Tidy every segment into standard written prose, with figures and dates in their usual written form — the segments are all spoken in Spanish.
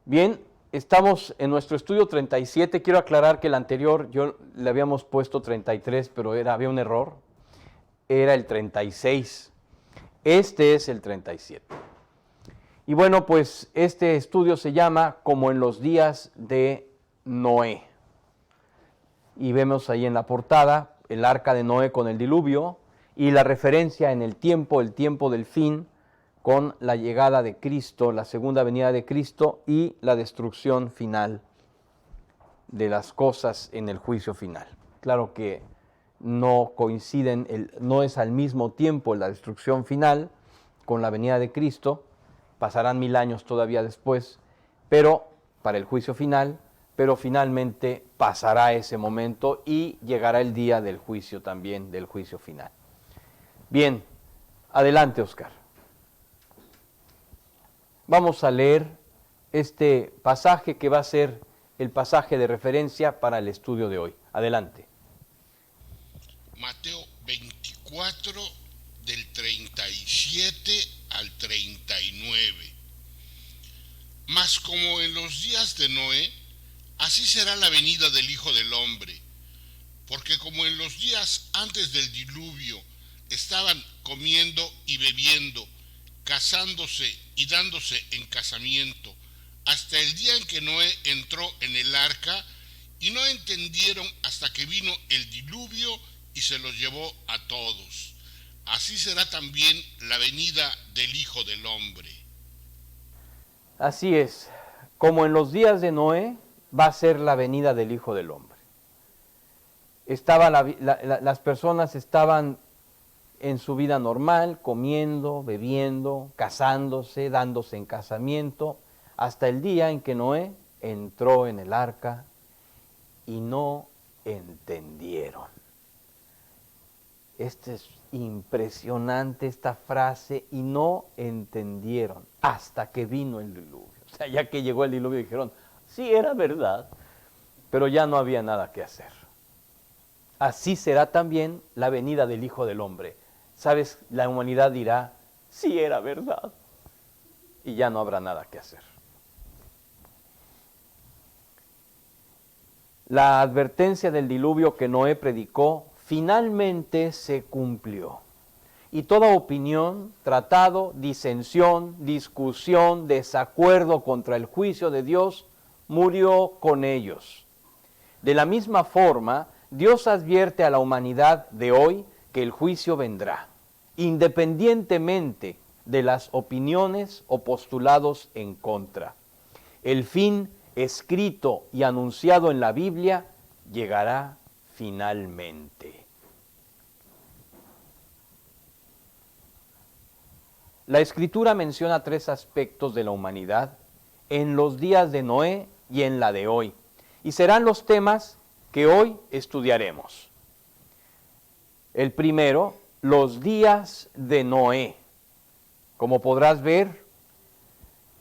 Bien, estamos en nuestro estudio 37. Quiero aclarar que el anterior yo le habíamos puesto 33, pero había un error. Era el 36. Este es el 37. Y bueno, pues este estudio se llama Como en los días de Noé. Y vemos ahí en la portada el arca de Noé con el diluvio y la referencia en el tiempo del fin, con la llegada de Cristo, la segunda venida de Cristo y la destrucción final de las cosas en el juicio final. Claro que no coinciden, no es al mismo tiempo la destrucción final con la venida de Cristo, pasarán 1000 años todavía después, pero para el juicio final, pero finalmente pasará ese momento y llegará el día del juicio también, del juicio final. Bien, adelante, Oscar. Vamos a leer este pasaje que va a ser el pasaje de referencia para el estudio de hoy. Adelante. Mateo 24, del 37 al 39. Mas como en los días de Noé, así será la venida del Hijo del Hombre. Porque como en los días antes del diluvio estaban comiendo y bebiendo, casándose y dándose en casamiento, hasta el día en que Noé entró en el arca, y no entendieron hasta que vino el diluvio y se los llevó a todos. Así será también la venida del Hijo del Hombre. Así es, como en los días de Noé, va a ser la venida del Hijo del Hombre. Las personas estaban en su vida normal, comiendo, bebiendo, casándose, dándose en casamiento, hasta el día en que Noé entró en el arca y no entendieron. Es impresionante esta frase, y no entendieron hasta que vino el diluvio. O sea, ya que llegó el diluvio dijeron, sí, era verdad, pero ya no había nada que hacer. Así será también la venida del Hijo del Hombre. ¿Sabes? La humanidad dirá, sí, era verdad, y ya no habrá nada que hacer. La advertencia del diluvio que Noé predicó finalmente se cumplió. Y toda opinión, tratado, disensión, discusión, desacuerdo contra el juicio de Dios murió con ellos. De la misma forma, Dios advierte a la humanidad de hoy que el juicio vendrá, independientemente de las opiniones o postulados en contra. El fin escrito y anunciado en la Biblia llegará finalmente. La Escritura menciona 3 aspectos de la humanidad en los días de Noé y en la de hoy, y serán los temas que hoy estudiaremos. El primero, los días de Noé. Como podrás ver,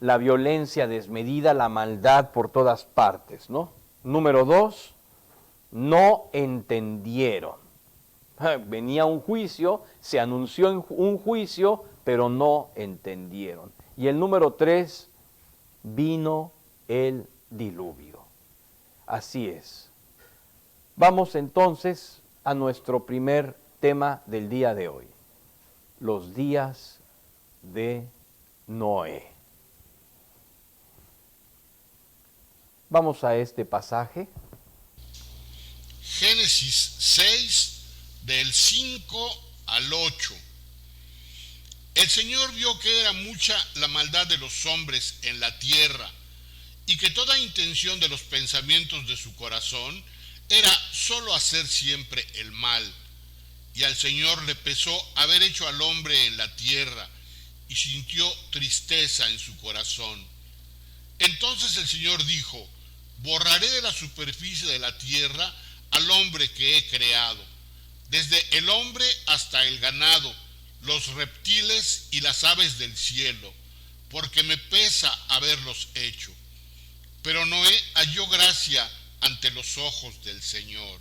la violencia desmedida, la maldad por todas partes, ¿no? Número 2, no entendieron. Venía un juicio, se anunció un juicio, pero no entendieron. Y el número 3, vino el diluvio. Así es. Vamos entonces a nuestro primer tema del día de hoy, los días de Noé. Vamos a este pasaje. Génesis 6, del 5 al 8. El Señor vio que era mucha la maldad de los hombres en la tierra, y que toda intención de los pensamientos de su corazón era solo hacer siempre el mal. Y al Señor le pesó haber hecho al hombre en la tierra, y sintió tristeza en su corazón. Entonces el Señor dijo, borraré de la superficie de la tierra al hombre que he creado, desde el hombre hasta el ganado, los reptiles y las aves del cielo, porque me pesa haberlos hecho. Pero Noé halló gracia ante los ojos del Señor.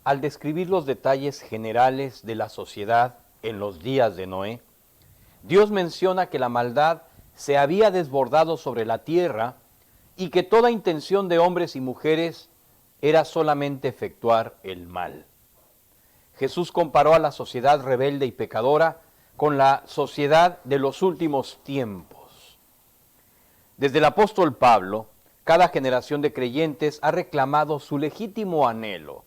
Al describir los detalles generales de la sociedad en los días de Noé, Dios menciona que la maldad se había desbordado sobre la tierra y que toda intención de hombres y mujeres era solamente efectuar el mal. Jesús comparó a la sociedad rebelde y pecadora con la sociedad de los últimos tiempos. Desde el apóstol Pablo, cada generación de creyentes ha reclamado su legítimo anhelo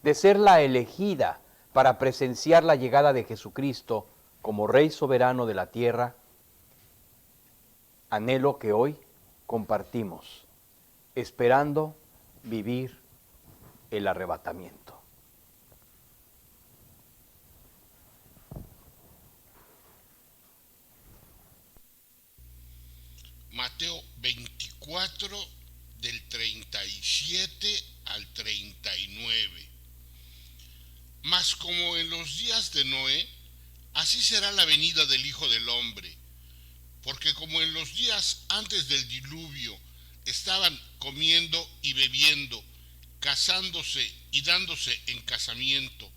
de ser la elegida para presenciar la llegada de Jesucristo como Rey soberano de la tierra, anhelo que hoy compartimos, esperando vivir el arrebatamiento. Mateo 24, del 37 al 39. Mas como en los días de Noé, así será la venida del Hijo del Hombre. Porque como en los días antes del diluvio estaban comiendo y bebiendo, casándose y dándose en casamiento,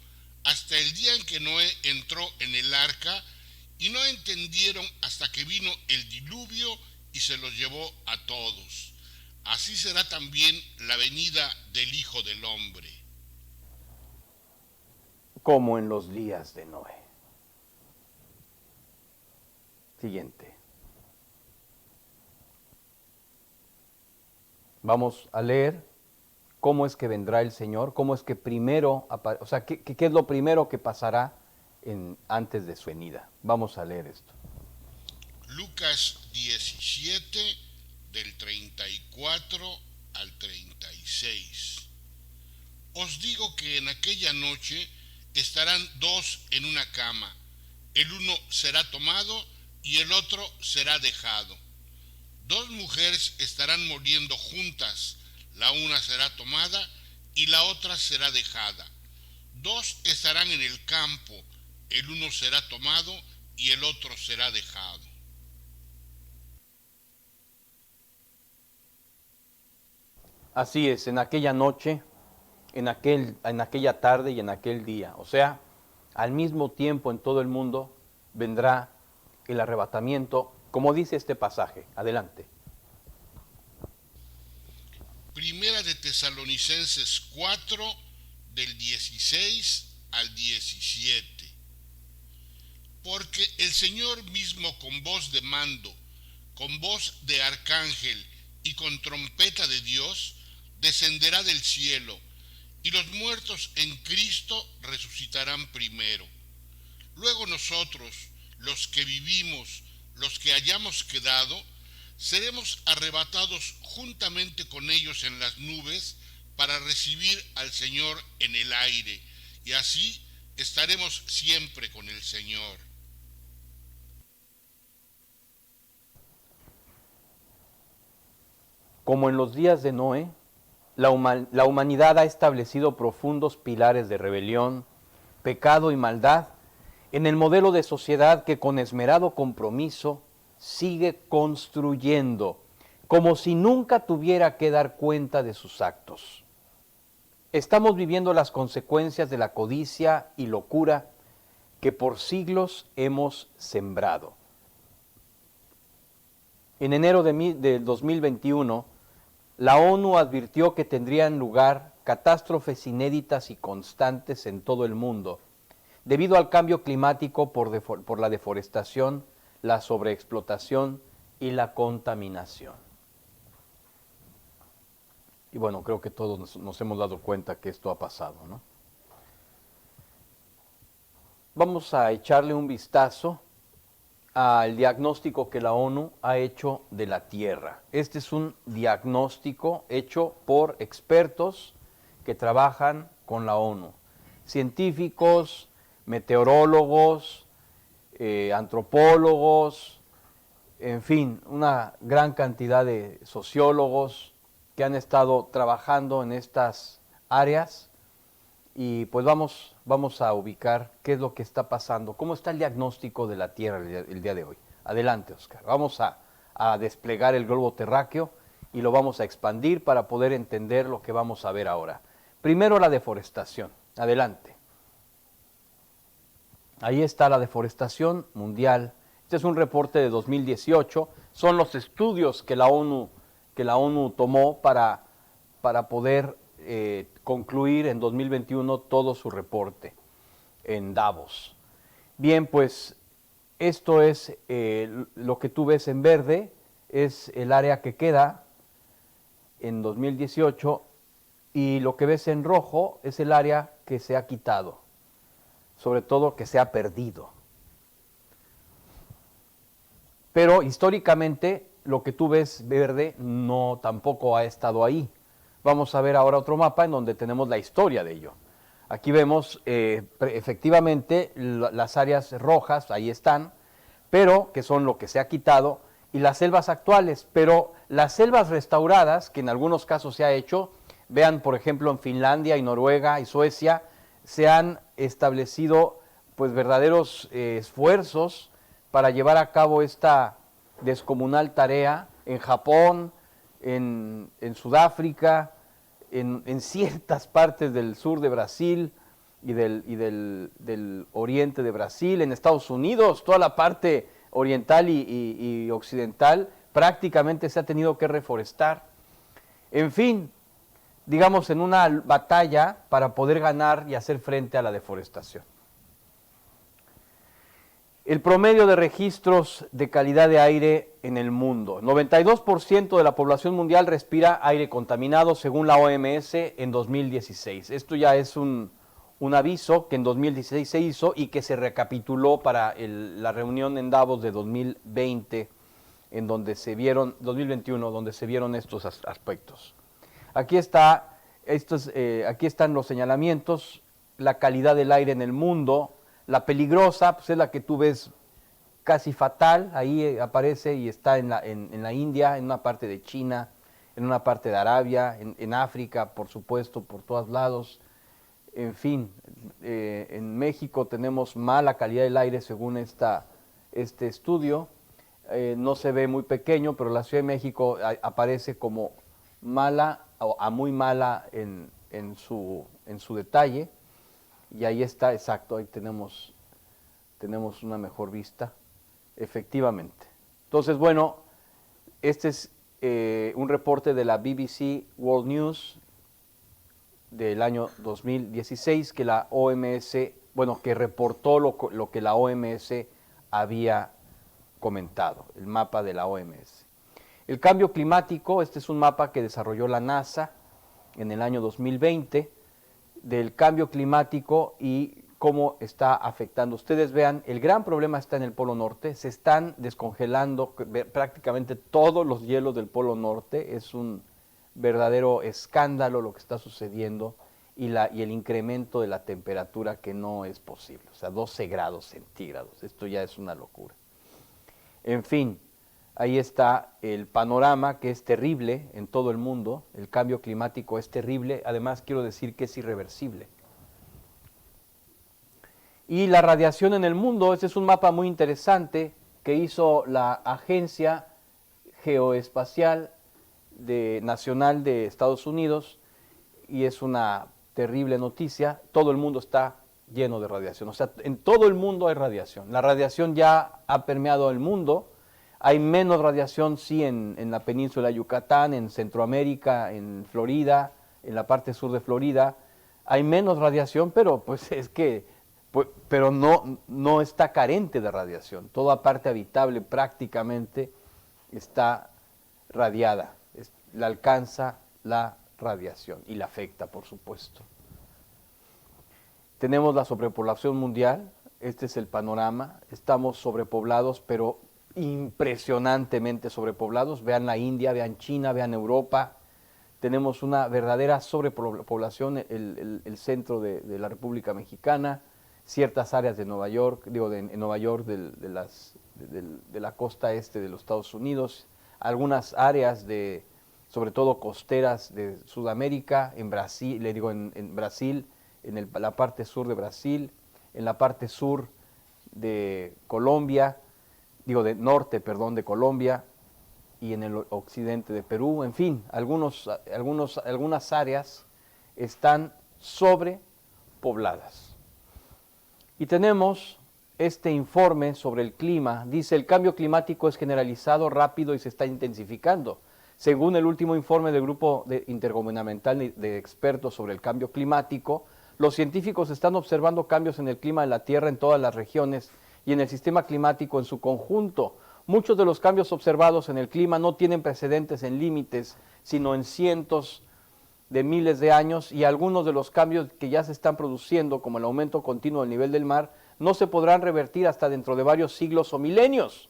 hasta el día en que Noé entró en el arca, y no entendieron hasta que vino el diluvio y se los llevó a todos. Así será también la venida del Hijo del Hombre. Como en los días de Noé. Siguiente. Vamos a leer cómo es que vendrá el Señor, cómo es que primero, o sea, qué es lo primero que pasará antes de su venida. Vamos a leer esto. Lucas 17, del 34 al 36. Os digo que en aquella noche estarán dos en una cama, el uno será tomado y el otro será dejado. Dos mujeres estarán moliendo juntas, la una será tomada y la otra será dejada. Dos estarán en el campo, el uno será tomado y el otro será dejado. Así es, en aquella noche, en aquella tarde y en aquel día, o sea, al mismo tiempo en todo el mundo vendrá el arrebatamiento, como dice este pasaje. Adelante. Primera de Tesalonicenses 4, del 16 al 17. Porque el Señor mismo con voz de mando, con voz de arcángel y con trompeta de Dios, descenderá del cielo, y los muertos en Cristo resucitarán primero. Luego nosotros, los que vivimos, los que hayamos quedado, seremos arrebatados juntamente con ellos en las nubes para recibir al Señor en el aire, y así estaremos siempre con el Señor. Como en los días de Noé, la humanidad ha establecido profundos pilares de rebelión, pecado y maldad en el modelo de sociedad que con esmerado compromiso sigue construyendo, como si nunca tuviera que dar cuenta de sus actos. Estamos viviendo las consecuencias de la codicia y locura que por siglos hemos sembrado. En enero de 2021, la ONU advirtió que tendrían lugar catástrofes inéditas y constantes en todo el mundo, debido al cambio climático por la deforestación, la sobreexplotación y la contaminación. Y bueno, creo que todos nos hemos dado cuenta que esto ha pasado, ¿no? Vamos a echarle un vistazo al diagnóstico que la ONU ha hecho de la Tierra. Este es un diagnóstico hecho por expertos que trabajan con la ONU. Científicos, meteorólogos, antropólogos, en fin, una gran cantidad de sociólogos que han estado trabajando en estas áreas, y pues vamos a ubicar qué es lo que está pasando, cómo está el diagnóstico de la Tierra el día de hoy. Adelante, Oscar. Vamos a desplegar el globo terráqueo y lo vamos a expandir para poder entender lo que vamos a ver ahora. Primero, la deforestación. Adelante. Ahí está la deforestación mundial. Este es un reporte de 2018. Son los estudios que la ONU tomó para poder concluir en 2021 todo su reporte en Davos. Bien, pues esto es lo que tú ves en verde, es el área que queda en 2018, y lo que ves en rojo es el área que se ha quitado, sobre todo que se ha perdido. Pero históricamente lo que tú ves verde no tampoco ha estado ahí. Vamos a ver ahora otro mapa en donde tenemos la historia de ello. Aquí vemos efectivamente las áreas rojas, ahí están, pero que son lo que se ha quitado, y las selvas actuales. Pero las selvas restauradas, que en algunos casos se ha hecho, vean por ejemplo en Finlandia y Noruega y Suecia, se han establecido pues verdaderos esfuerzos para llevar a cabo esta descomunal tarea en Japón, en Sudáfrica, en ciertas partes del sur de Brasil y del oriente de Brasil, en Estados Unidos, toda la parte oriental y occidental, prácticamente se ha tenido que reforestar. En fin, digamos, en una batalla para poder ganar y hacer frente a la deforestación. El promedio de registros de calidad de aire en el mundo. 92% de la población mundial respira aire contaminado según la OMS en 2016. Esto ya es un aviso que en 2016 se hizo y que se recapituló para la reunión en Davos de 2020, en donde se vieron, 2021, donde se vieron estos aspectos. Aquí están los señalamientos, la calidad del aire en el mundo. La peligrosa pues es la que tú ves casi fatal, ahí aparece y está en la India, en una parte de China, en una parte de Arabia, en África, por supuesto, por todos lados. En fin, en México tenemos mala calidad del aire según este estudio. No se ve muy pequeño, pero la Ciudad de México aparece como mala o a muy mala en su detalle. Y ahí está, exacto, ahí tenemos una mejor vista, efectivamente. Entonces, bueno, este es un reporte de la BBC World News del año 2016 que la OMS, bueno, que reportó lo que la OMS había comentado, el mapa de la OMS. El cambio climático, este es un mapa que desarrolló la NASA en el año 2020, del cambio climático y cómo está afectando. Ustedes vean, el gran problema está en el Polo Norte, se están descongelando prácticamente todos los hielos del Polo Norte, es un verdadero escándalo lo que está sucediendo y el incremento de la temperatura que no es posible, o sea, 12 grados centígrados, esto ya es una locura. En fin, ahí está el panorama que es terrible en todo el mundo, el cambio climático es terrible, además quiero decir que es irreversible. Y la radiación en el mundo, este es un mapa muy interesante que hizo la Agencia Geoespacial Nacional de Estados Unidos, y es una terrible noticia, todo el mundo está lleno de radiación, o sea, en todo el mundo hay radiación, la radiación ya ha permeado el mundo. Hay menos radiación, sí, en la península de Yucatán, en Centroamérica, en Florida, en la parte sur de Florida. Hay menos radiación, pero pues es que, pero no está carente de radiación. Toda parte habitable prácticamente está radiada. La alcanza la radiación y la afecta, por supuesto. Tenemos la sobrepoblación mundial. Este es el panorama. Estamos sobrepoblados, pero impresionantemente sobrepoblados. Vean la India, vean China, vean Europa. Tenemos una verdadera sobrepoblación, el centro de la República Mexicana, ciertas áreas de Nueva York, en Nueva York de la costa este de los Estados Unidos, algunas áreas sobre todo costeras de Sudamérica, en Brasil, en Brasil, la parte sur de Brasil, en la parte sur de Colombia, de Colombia, y en el occidente de Perú. En fin, algunas áreas están sobrepobladas. Y tenemos este informe sobre el clima, dice: el cambio climático es generalizado, rápido y se está intensificando. Según el último informe del Grupo Intergubernamental de Expertos sobre el Cambio Climático, los científicos están observando cambios en el clima de la Tierra en todas las regiones y en el sistema climático en su conjunto. Muchos de los cambios observados en el clima no tienen precedentes en límites, sino en cientos de miles de años, y algunos de los cambios que ya se están produciendo, como el aumento continuo del nivel del mar, no se podrán revertir hasta dentro de varios siglos o milenios.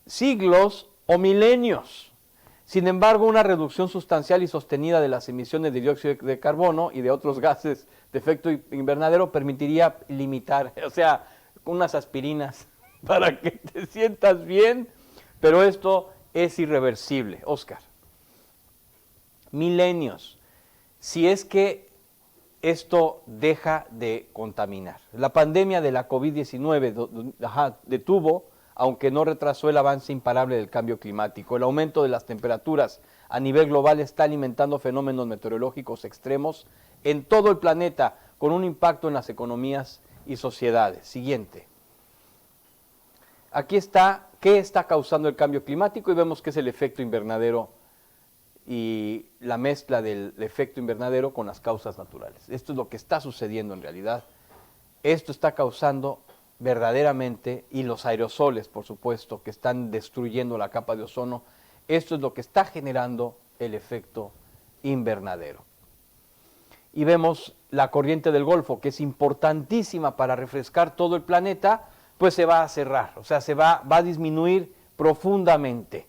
Siglos o milenios. Sin embargo, una reducción sustancial y sostenida de las emisiones de dióxido de carbono y de otros gases de efecto invernadero permitiría limitar, o sea, unas aspirinas para que te sientas bien, pero esto es irreversible, Oscar. Milenios, si es que esto deja de contaminar. La pandemia de la COVID-19 detuvo, aunque no retrasó, el avance imparable del cambio climático. El aumento de las temperaturas a nivel global está alimentando fenómenos meteorológicos extremos en todo el planeta, con un impacto en las economías y sociedades. Siguiente. Aquí está qué está causando el cambio climático y vemos que es el efecto invernadero y la mezcla del efecto invernadero con las causas naturales. Esto es lo que está sucediendo en realidad. Esto está causando verdaderamente, y los aerosoles, por supuesto, que están destruyendo la capa de ozono, esto es lo que está generando el efecto invernadero. Y vemos la corriente del Golfo, que es importantísima para refrescar todo el planeta, pues se va a cerrar, o sea, va a disminuir profundamente.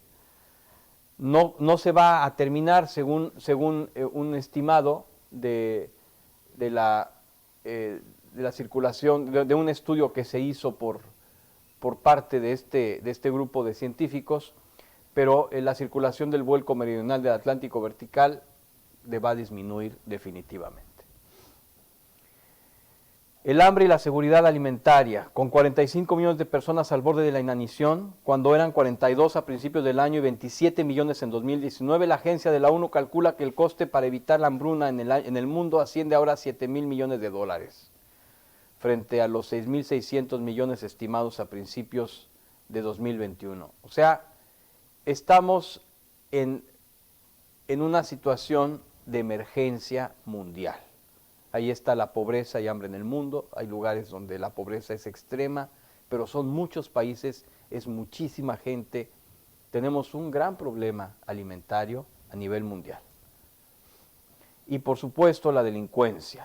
No se va a terminar, según un estimado de la circulación, de un estudio que se hizo por parte de este grupo de científicos, pero la circulación del vuelco meridional del Atlántico vertical va a disminuir definitivamente. El hambre y la seguridad alimentaria, con 45 millones de personas al borde de la inanición, cuando eran 42 a principios del año y 27 millones en 2019, la agencia de la ONU calcula que el coste para evitar la hambruna en el mundo asciende ahora a 7,000 millones de dólares, frente a los 6,600 millones estimados a principios de 2021. O sea, estamos en una situación de emergencia mundial. Ahí está la pobreza y hambre en el mundo, hay lugares donde la pobreza es extrema, pero son muchos países, es muchísima gente, tenemos un gran problema alimentario a nivel mundial. Y por supuesto la delincuencia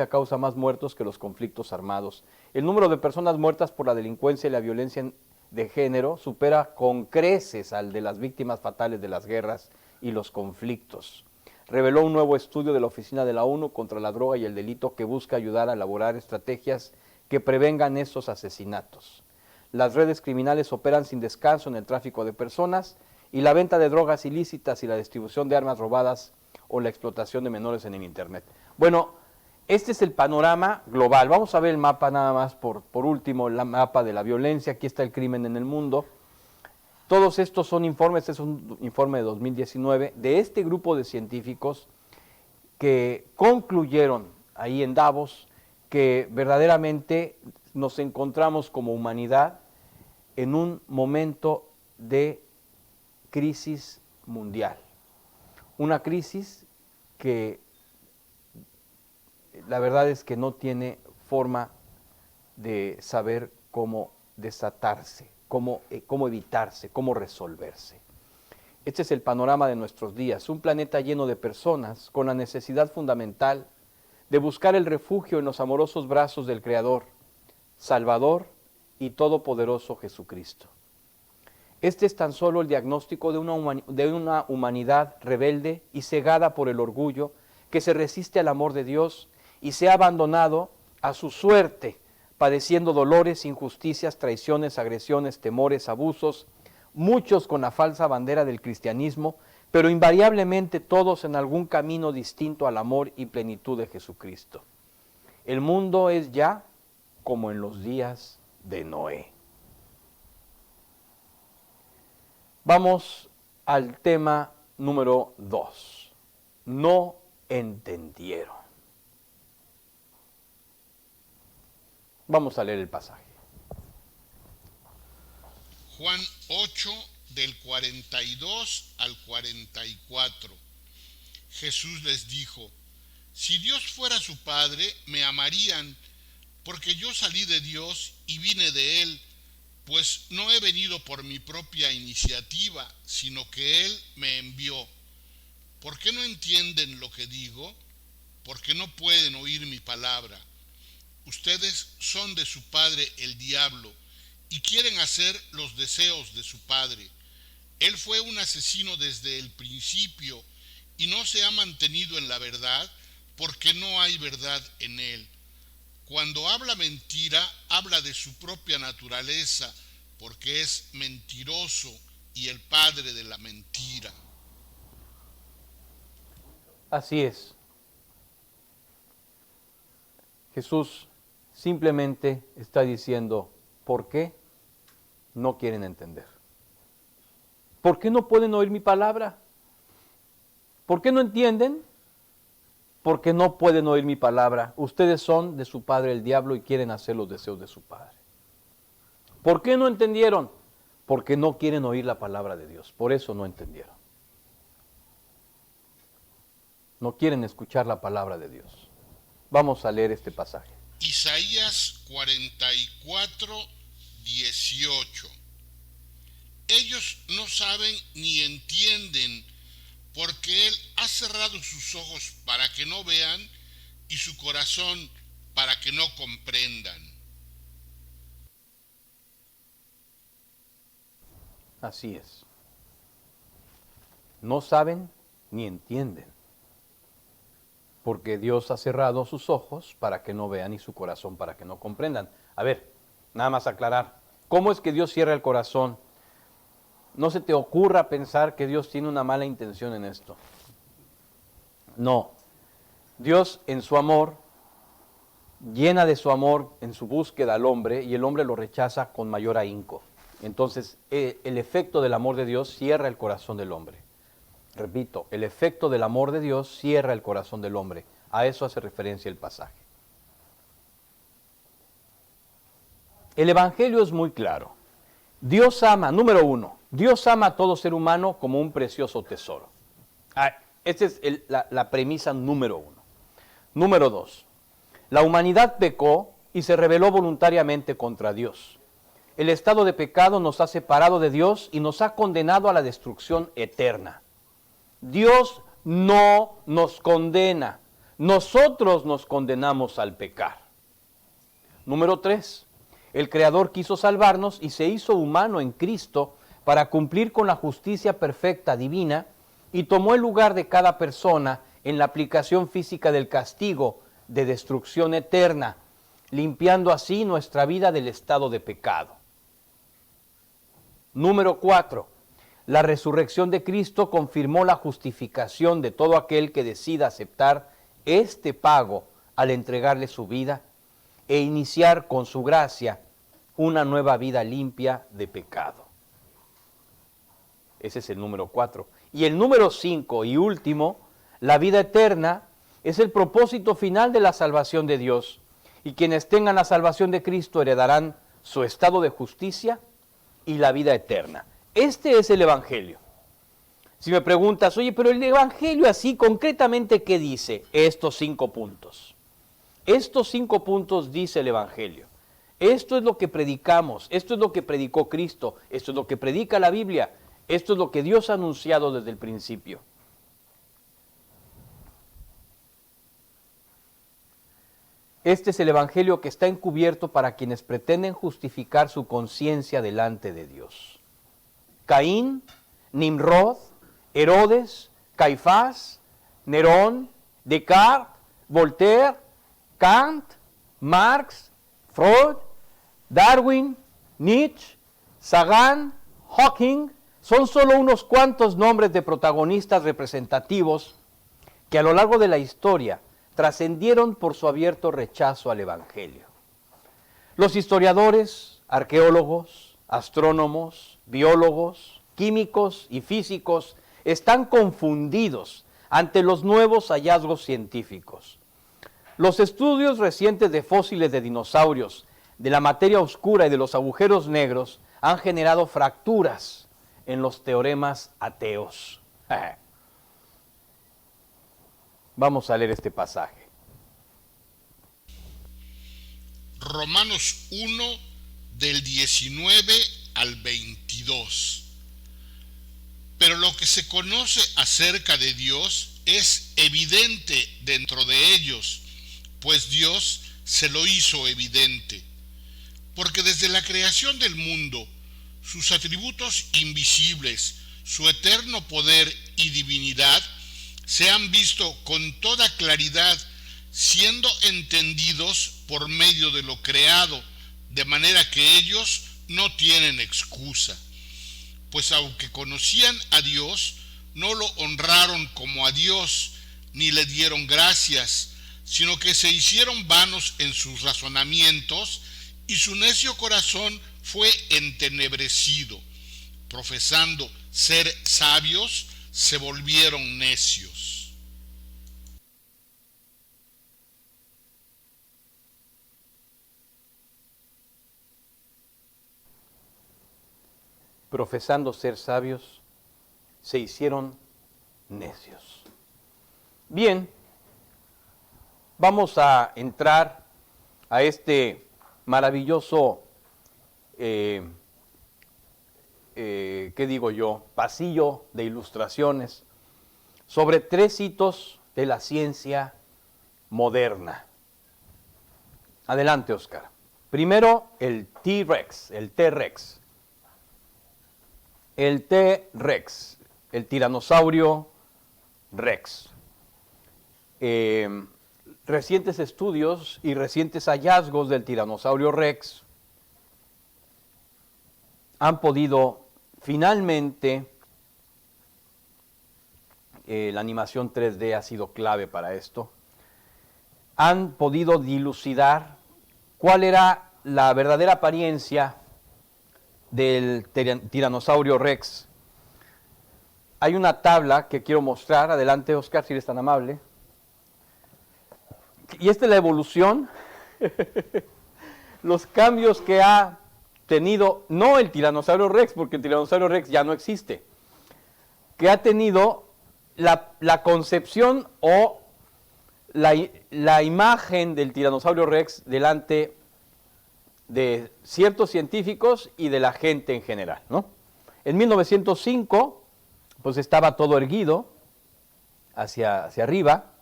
causa más muertos que los conflictos armados. El número de personas muertas por la delincuencia y la violencia de género supera con creces al de las víctimas fatales de las guerras y los conflictos. Reveló un nuevo estudio de la Oficina de la ONU contra la Droga y el Delito que busca ayudar a elaborar estrategias que prevengan estos asesinatos. Las redes criminales operan sin descanso en el tráfico de personas y la venta de drogas ilícitas y la distribución de armas robadas o la explotación de menores en el Internet. Bueno, este es el panorama global. Vamos a ver el mapa nada más por último, el mapa de la violencia. Aquí está el crimen en el mundo. Todos estos son informes, este es un informe de 2019 de este grupo de científicos que concluyeron ahí en Davos que verdaderamente nos encontramos como humanidad en un momento de crisis mundial. Una crisis que la verdad es que no tiene forma de saber cómo desatarse, cómo evitarse, cómo resolverse. Este es el panorama de nuestros días, un planeta lleno de personas con la necesidad fundamental de buscar el refugio en los amorosos brazos del Creador, Salvador y Todopoderoso Jesucristo. Este es tan solo el diagnóstico de una humanidad rebelde y cegada por el orgullo que se resiste al amor de Dios y se ha abandonado a su suerte, padeciendo dolores, injusticias, traiciones, agresiones, temores, abusos, muchos con la falsa bandera del cristianismo, pero invariablemente todos en algún camino distinto al amor y plenitud de Jesucristo. El mundo es ya como en los días de Noé. Vamos al tema número 2. No entendieron. Vamos a leer el pasaje. Juan 8, del 42 al 44. Jesús les dijo: si Dios fuera su Padre, me amarían, porque yo salí de Dios y vine de Él, pues no he venido por mi propia iniciativa, sino que Él me envió. ¿Por qué no entienden lo que digo? Porque no pueden oír mi palabra. Ustedes son de su padre el diablo, y quieren hacer los deseos de su padre. Él fue un asesino desde el principio, y no se ha mantenido en la verdad, porque no hay verdad en él. Cuando habla mentira, habla de su propia naturaleza, porque es mentiroso y el padre de la mentira. Así es. Jesús simplemente está diciendo, ¿por qué no quieren entender? ¿Por qué no pueden oír mi palabra? ¿Por qué no entienden? Porque no pueden oír mi palabra. Ustedes son de su padre el diablo y quieren hacer los deseos de su padre. ¿Por qué no entendieron? Porque no quieren oír la palabra de Dios. Por eso no entendieron. No quieren escuchar la palabra de Dios. Vamos a leer este pasaje. Isaías 44, 18. Ellos no saben ni entienden, porque Él ha cerrado sus ojos para que no vean y su corazón para que no comprendan. Así es. No saben ni entienden, porque Dios ha cerrado sus ojos para que no vean y su corazón para que no comprendan. A ver, nada más aclarar, ¿cómo es que Dios cierra el corazón? No se te ocurra pensar que Dios tiene una mala intención en esto. No. Dios en su amor, llena de su amor en su búsqueda al hombre, y el hombre lo rechaza con mayor ahínco. Entonces, el efecto del amor de Dios cierra el corazón del hombre. Repito, el efecto del amor de Dios cierra el corazón del hombre. A eso hace referencia el pasaje. El Evangelio es muy claro. Dios ama, número uno, Dios ama a todo ser humano como un precioso tesoro. Esta es la premisa número uno. Número dos, la humanidad pecó y se rebeló voluntariamente contra Dios. El estado de pecado nos ha separado de Dios y nos ha condenado a la destrucción eterna. Dios no nos condena, nosotros nos condenamos al pecar. Número 3, el Creador quiso salvarnos y se hizo humano en Cristo para cumplir con la justicia perfecta divina y tomó el lugar de cada persona en la aplicación física del castigo de destrucción eterna, limpiando así nuestra vida del estado de pecado. Número 4, la resurrección de Cristo confirmó la justificación de todo aquel que decida aceptar este pago al entregarle su vida e iniciar con su gracia una nueva vida limpia de pecado. Ese es el número 4. Y el número 5 y último, la vida eterna, es el propósito final de la salvación de Dios. Y quienes tengan la salvación de Cristo heredarán su estado de justicia y la vida eterna. Este es el Evangelio. Si me preguntas, oye, pero el Evangelio así concretamente, ¿qué dice? Estos 5 puntos. Estos 5 puntos dice el Evangelio. Esto es lo que predicamos, esto es lo que predicó Cristo, esto es lo que predica la Biblia, esto es lo que Dios ha anunciado desde el principio. Este es el Evangelio que está encubierto para quienes pretenden justificar su conciencia delante de Dios. Caín, Nimrod, Herodes, Caifás, Nerón, Descartes, Voltaire, Kant, Marx, Freud, Darwin, Nietzsche, Sagan, Hawking, son solo unos cuantos nombres de protagonistas representativos que a lo largo de la historia trascendieron por su abierto rechazo al Evangelio. Los historiadores, arqueólogos, astrónomos, biólogos, químicos y físicos están confundidos ante los nuevos hallazgos científicos. Los estudios recientes de fósiles de dinosaurios de la materia oscura y de los agujeros negros han generado fracturas en los teoremas ateos. Vamos a leer este pasaje. Romanos 1, del 19 al 22. Pero lo que se conoce acerca de Dios es evidente dentro de ellos, pues Dios se lo hizo evidente. Porque desde la creación del mundo, sus atributos invisibles, su eterno poder y divinidad, se han visto con toda claridad, siendo entendidos por medio de lo creado, de manera que ellos no tienen excusa. Pues aunque conocían a Dios, no lo honraron como a Dios, ni le dieron gracias, sino que se hicieron vanos en sus razonamientos, y su necio corazón fue entenebrecido. Profesando ser sabios, se volvieron necios. Profesando ser sabios, se hicieron necios. Bien, vamos a entrar a este maravilloso, ¿qué digo yo?, pasillo de ilustraciones sobre 3 hitos de la ciencia moderna. Adelante, Oscar. Primero, el T-Rex, el T-Rex. El T-Rex, el tiranosaurio Rex. Recientes estudios y recientes hallazgos del tiranosaurio Rex han podido finalmente, la animación 3D ha sido clave para esto, han podido dilucidar cuál era la verdadera apariencia del tiranosaurio Rex. Hay una tabla que quiero mostrar. Adelante, Oscar, si eres tan amable. Y esta es la evolución, los cambios que ha tenido, no el tiranosaurio Rex, porque el tiranosaurio Rex ya no existe, que ha tenido la concepción o la imagen del tiranosaurio Rex delante de ciertos científicos y de la gente en general, ¿no? En 1905, pues estaba todo erguido hacia arriba.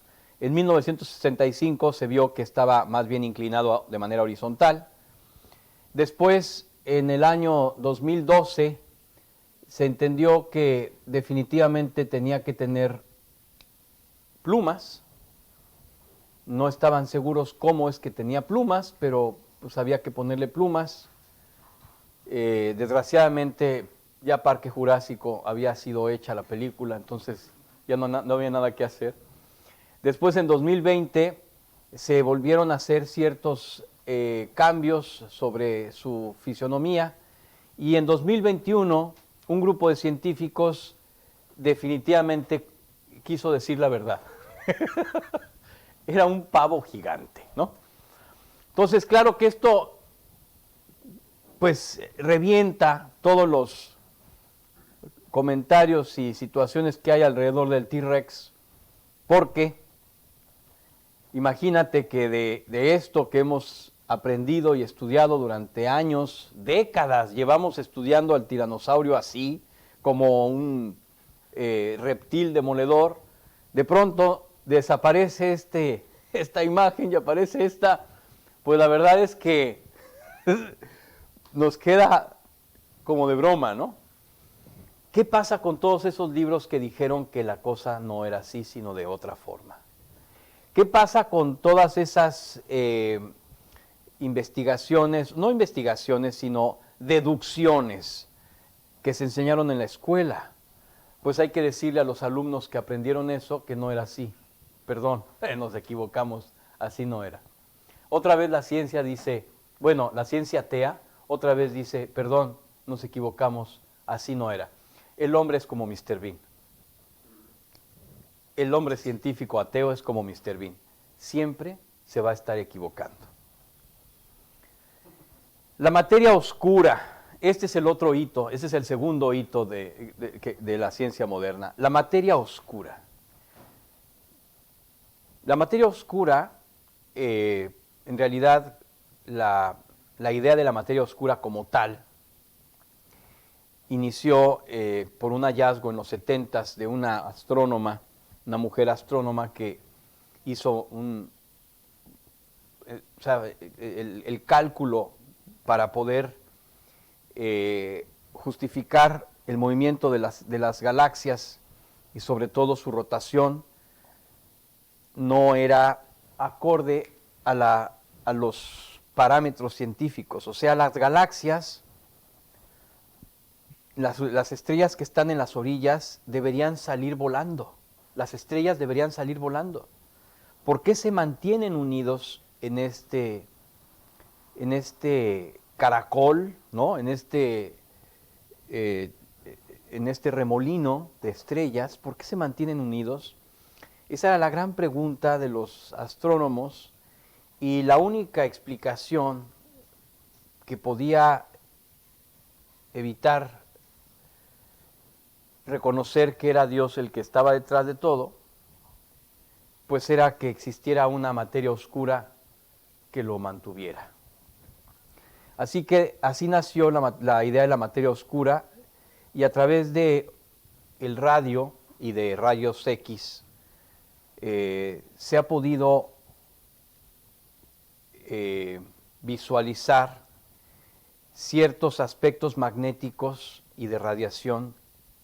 En 1965 se vio que estaba más bien inclinado de manera horizontal. Después, en el año 2012, se entendió que definitivamente tenía que tener plumas. No estaban seguros cómo es que tenía plumas, pero pues había que ponerle plumas. Desgraciadamente ya Parque Jurásico había sido hecha la película, entonces ya no había nada que hacer. Después en 2020 se volvieron a hacer ciertos cambios sobre su fisionomía, y en 2021 un grupo de científicos definitivamente quiso decir la verdad. Era un pavo gigante, ¿no? Entonces, claro que esto, pues, revienta todos los comentarios y situaciones que hay alrededor del T-Rex, porque imagínate que de esto que hemos aprendido y estudiado durante años, décadas, llevamos estudiando al tiranosaurio así, como un reptil demoledor, de pronto desaparece esta imagen y aparece esta. Pues la verdad es que nos queda como de broma, ¿no? ¿Qué pasa con todos esos libros que dijeron que la cosa no era así, sino de otra forma? ¿Qué pasa con todas esas investigaciones, no investigaciones, sino deducciones que se enseñaron en la escuela? Pues hay que decirle a los alumnos que aprendieron eso que no era así. Perdón, nos equivocamos, así no era. Otra vez la ciencia dice, bueno, la ciencia atea, otra vez dice, perdón, nos equivocamos, así no era. El hombre es como Mr. Bean. El hombre científico ateo es como Mr. Bean. Siempre se va a estar equivocando. La materia oscura, este es el otro hito, este es el segundo hito de la ciencia moderna. La materia oscura. La materia oscura, en realidad, la idea de la materia oscura como tal, inició por un hallazgo en los 70s de una astrónoma, una mujer astrónoma que hizo el cálculo para poder justificar el movimiento de las galaxias y sobre todo su rotación no era acorde a los parámetros científicos. O sea, las galaxias, las estrellas que están en las orillas deberían salir volando. Las estrellas deberían salir volando. ¿Por qué se mantienen unidos en este caracol, ¿no? en este remolino de estrellas? ¿Por qué se mantienen unidos? Esa era la gran pregunta de los astrónomos y la única explicación que podía evitar reconocer que era Dios el que estaba detrás de todo, pues era que existiera una materia oscura que lo mantuviera. Así que así nació la idea de la materia oscura, y a través de el radio y de rayos X se ha podido visualizar ciertos aspectos magnéticos y de radiación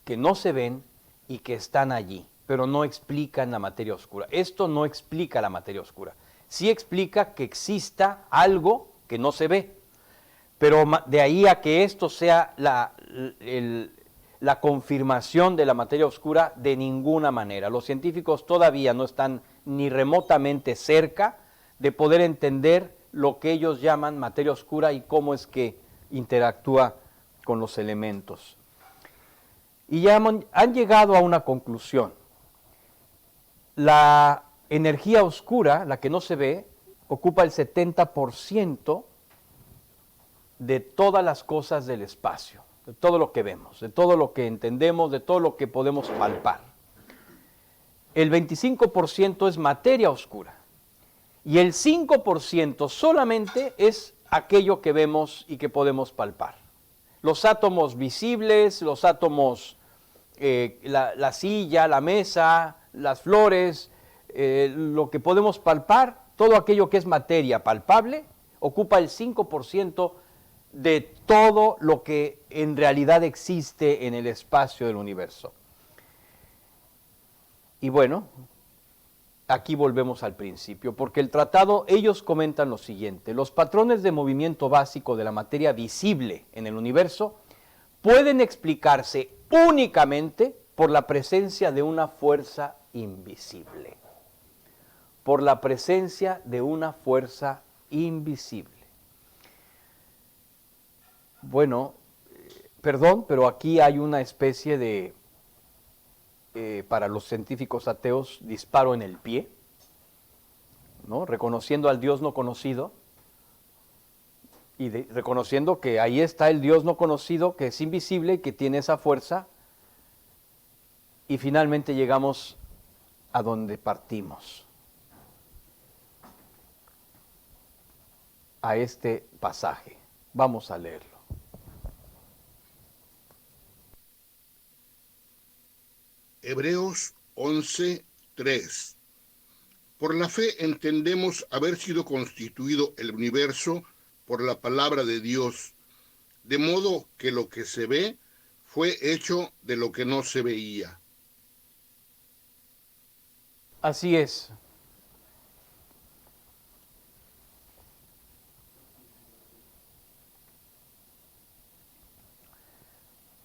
que no se ven y que están allí, pero no explican la materia oscura. Esto no explica la materia oscura. Sí explica que exista algo que no se ve, pero de ahí a que esto sea la confirmación de la materia oscura, de ninguna manera. Los científicos todavía no están ni remotamente cerca de poder entender lo que ellos llaman materia oscura y cómo es que interactúa con los elementos. Y ya han llegado a una conclusión. La energía oscura, la que no se ve, ocupa el 70% de todas las cosas del espacio, de todo lo que vemos, de todo lo que entendemos, de todo lo que podemos palpar. El 25% es materia oscura y el 5% solamente es aquello que vemos y que podemos palpar. Los átomos visibles, los átomos, la silla, la mesa, las flores, lo que podemos palpar, todo aquello que es materia palpable, ocupa el 5% de todo lo que en realidad existe en el espacio del universo. Y bueno, aquí volvemos al principio, porque el tratado, ellos comentan lo siguiente: los patrones de movimiento básico de la materia visible en el universo pueden explicarse únicamente por la presencia de una fuerza invisible. Por la presencia de una fuerza invisible. Bueno, perdón, pero aquí hay una especie de, para los científicos ateos, disparo en el pie, ¿no? Reconociendo al Dios no conocido y reconociendo que ahí está el Dios no conocido, que es invisible, que tiene esa fuerza, y finalmente llegamos a donde partimos, a este pasaje. Vamos a leerlo. Hebreos 11:3. Por la fe entendemos haber sido constituido el universo por la palabra de Dios, de modo que lo que se ve fue hecho de lo que no se veía. Así es.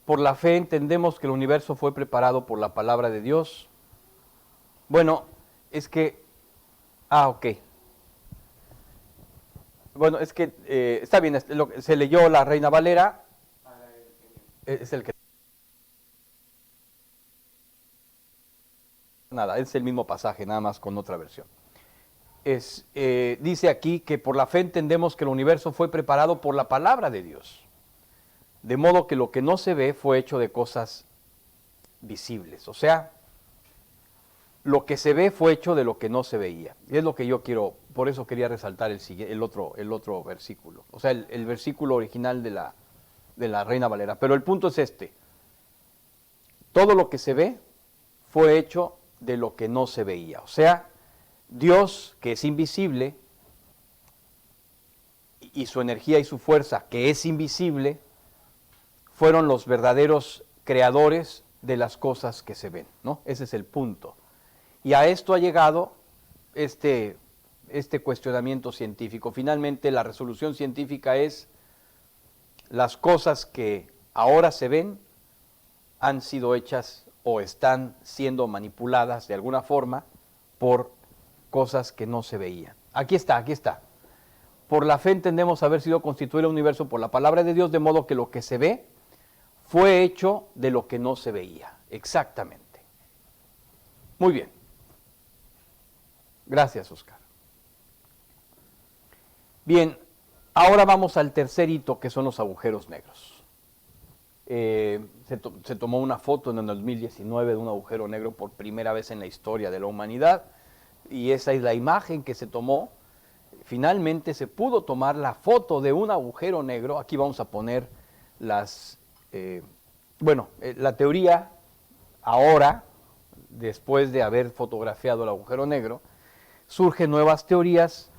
Por la fe entendemos que el universo fue preparado por la palabra de Dios. Bueno, es que... ok. Bueno, es que está bien, se leyó la Reina Valera. Es el que... Nada, es el mismo pasaje, nada más con otra versión. dice aquí que por la fe entendemos que el universo fue preparado por la palabra de Dios. De modo que lo que no se ve fue hecho de cosas visibles. O sea, lo que se ve fue hecho de lo que no se veía. Y es lo que yo quiero, por eso quería resaltar el otro versículo. O sea, el versículo original de la Reina Valera. Pero el punto es este. Todo lo que se ve fue hecho de lo que no se veía. O sea, Dios, que es invisible, y su energía y su fuerza, que es invisible, fueron los verdaderos creadores de las cosas que se ven, ¿no? Ese es el punto. Y a esto ha llegado este cuestionamiento científico. Finalmente, la resolución científica es: las cosas que ahora se ven han sido hechas o están siendo manipuladas de alguna forma por cosas que no se veían. Aquí está. Por la fe entendemos haber sido constituido el universo por la palabra de Dios, de modo que lo que se ve fue hecho de lo que no se veía. Exactamente. Muy bien. Gracias, Oscar. Bien, ahora vamos al tercer hito, que son los agujeros negros. Se tomó una foto en el 2019 de un agujero negro por primera vez en la historia de la humanidad, y esa es la imagen que se tomó. Finalmente se pudo tomar la foto de un agujero negro. Aquí vamos a poner la teoría ahora, después de haber fotografiado el agujero negro, surgen nuevas teorías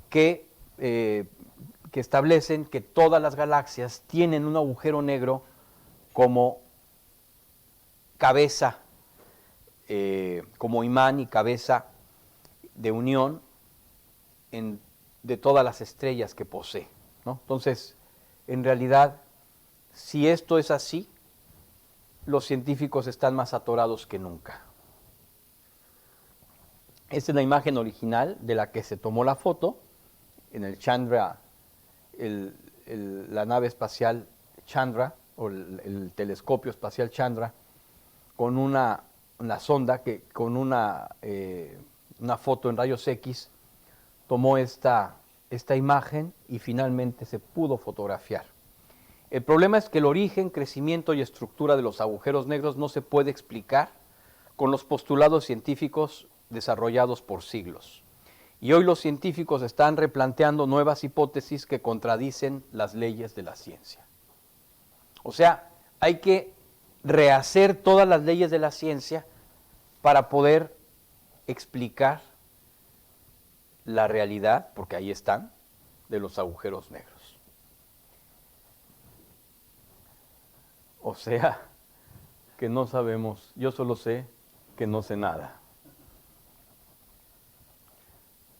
que establecen que todas las galaxias tienen un agujero negro como cabeza, como imán y cabeza de unión de todas las estrellas que posee, ¿no? Entonces, en realidad, si esto es así, los científicos están más atorados que nunca. Esta es la imagen original de la que se tomó la foto en el Chandra, la nave espacial Chandra, o el telescopio espacial Chandra, con una sonda que con una foto en rayos X tomó esta imagen y finalmente se pudo fotografiar. El problema es que el origen, crecimiento y estructura de los agujeros negros no se puede explicar con los postulados científicos desarrollados por siglos. Y hoy los científicos están replanteando nuevas hipótesis que contradicen las leyes de la ciencia. O sea, hay que rehacer todas las leyes de la ciencia para poder explicar la realidad, porque ahí están, de los agujeros negros. O sea, que no sabemos, yo solo sé que no sé nada.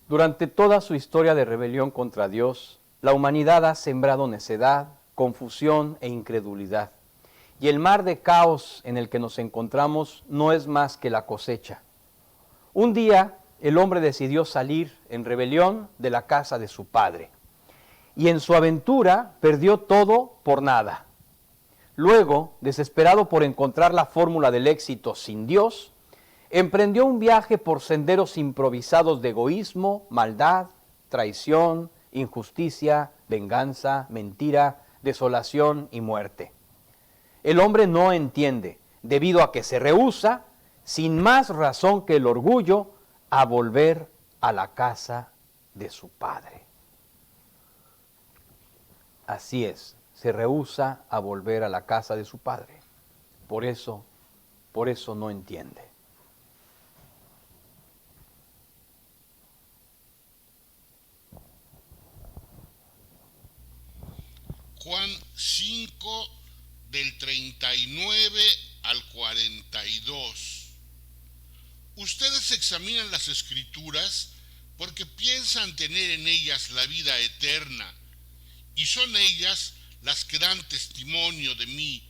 Durante toda su historia de rebelión contra Dios, la humanidad ha sembrado necedad, confusión e incredulidad. Y el mar de caos en el que nos encontramos no es más que la cosecha. Un día, el hombre decidió salir en rebelión de la casa de su padre. Y en su aventura perdió todo por nada. Luego, desesperado por encontrar la fórmula del éxito sin Dios, emprendió un viaje por senderos improvisados de egoísmo, maldad, traición, injusticia, venganza, mentira, desolación y muerte. El hombre no entiende, debido a que se rehúsa, sin más razón que el orgullo, a volver a la casa de su padre. Así es, se rehúsa a volver a la casa de su padre. Por eso no entiende. Juan 5, del 39 al 42. Ustedes examinan las Escrituras porque piensan tener en ellas la vida eterna, y son ellas las que dan testimonio de mí.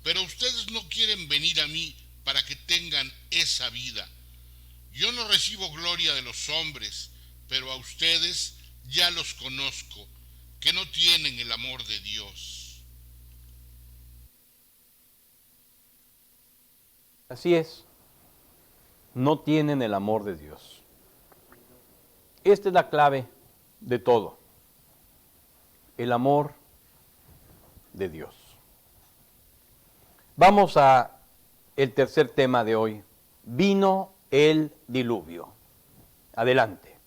Pero ustedes no quieren venir a mí para que tengan esa vida. Yo no recibo gloria de los hombres, pero a ustedes ya los conozco, que no tienen el amor de Dios. Así es, no tienen el amor de Dios. Esta es la clave de todo. El amor de Dios. Vamos a el tercer tema de hoy. Vino el diluvio. Adelante.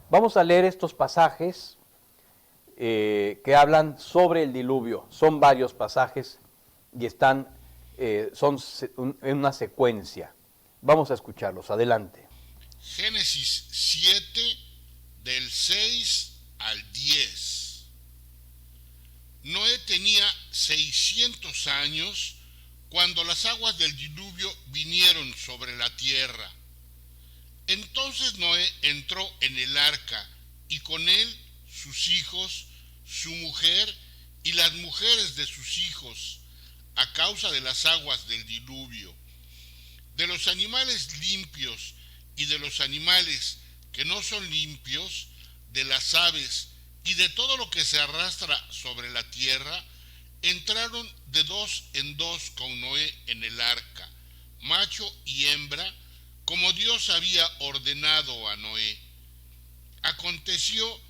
Vamos a leer estos pasajes que hablan sobre el diluvio. Son varios pasajes y son en una secuencia. Vamos a escucharlos. Adelante. Génesis 7, del 6 al 10. Noé tenía 600 años cuando las aguas del diluvio vinieron sobre la tierra. Entonces Noé entró en el arca, y con él sus hijos, su mujer y las mujeres de sus hijos, a causa de las aguas del diluvio. De los animales limpios y de los animales que no son limpios, de las aves y de todo lo que se arrastra sobre la tierra, entraron de dos en dos con Noé en el arca, macho y hembra, como Dios había ordenado a Noé. Aconteció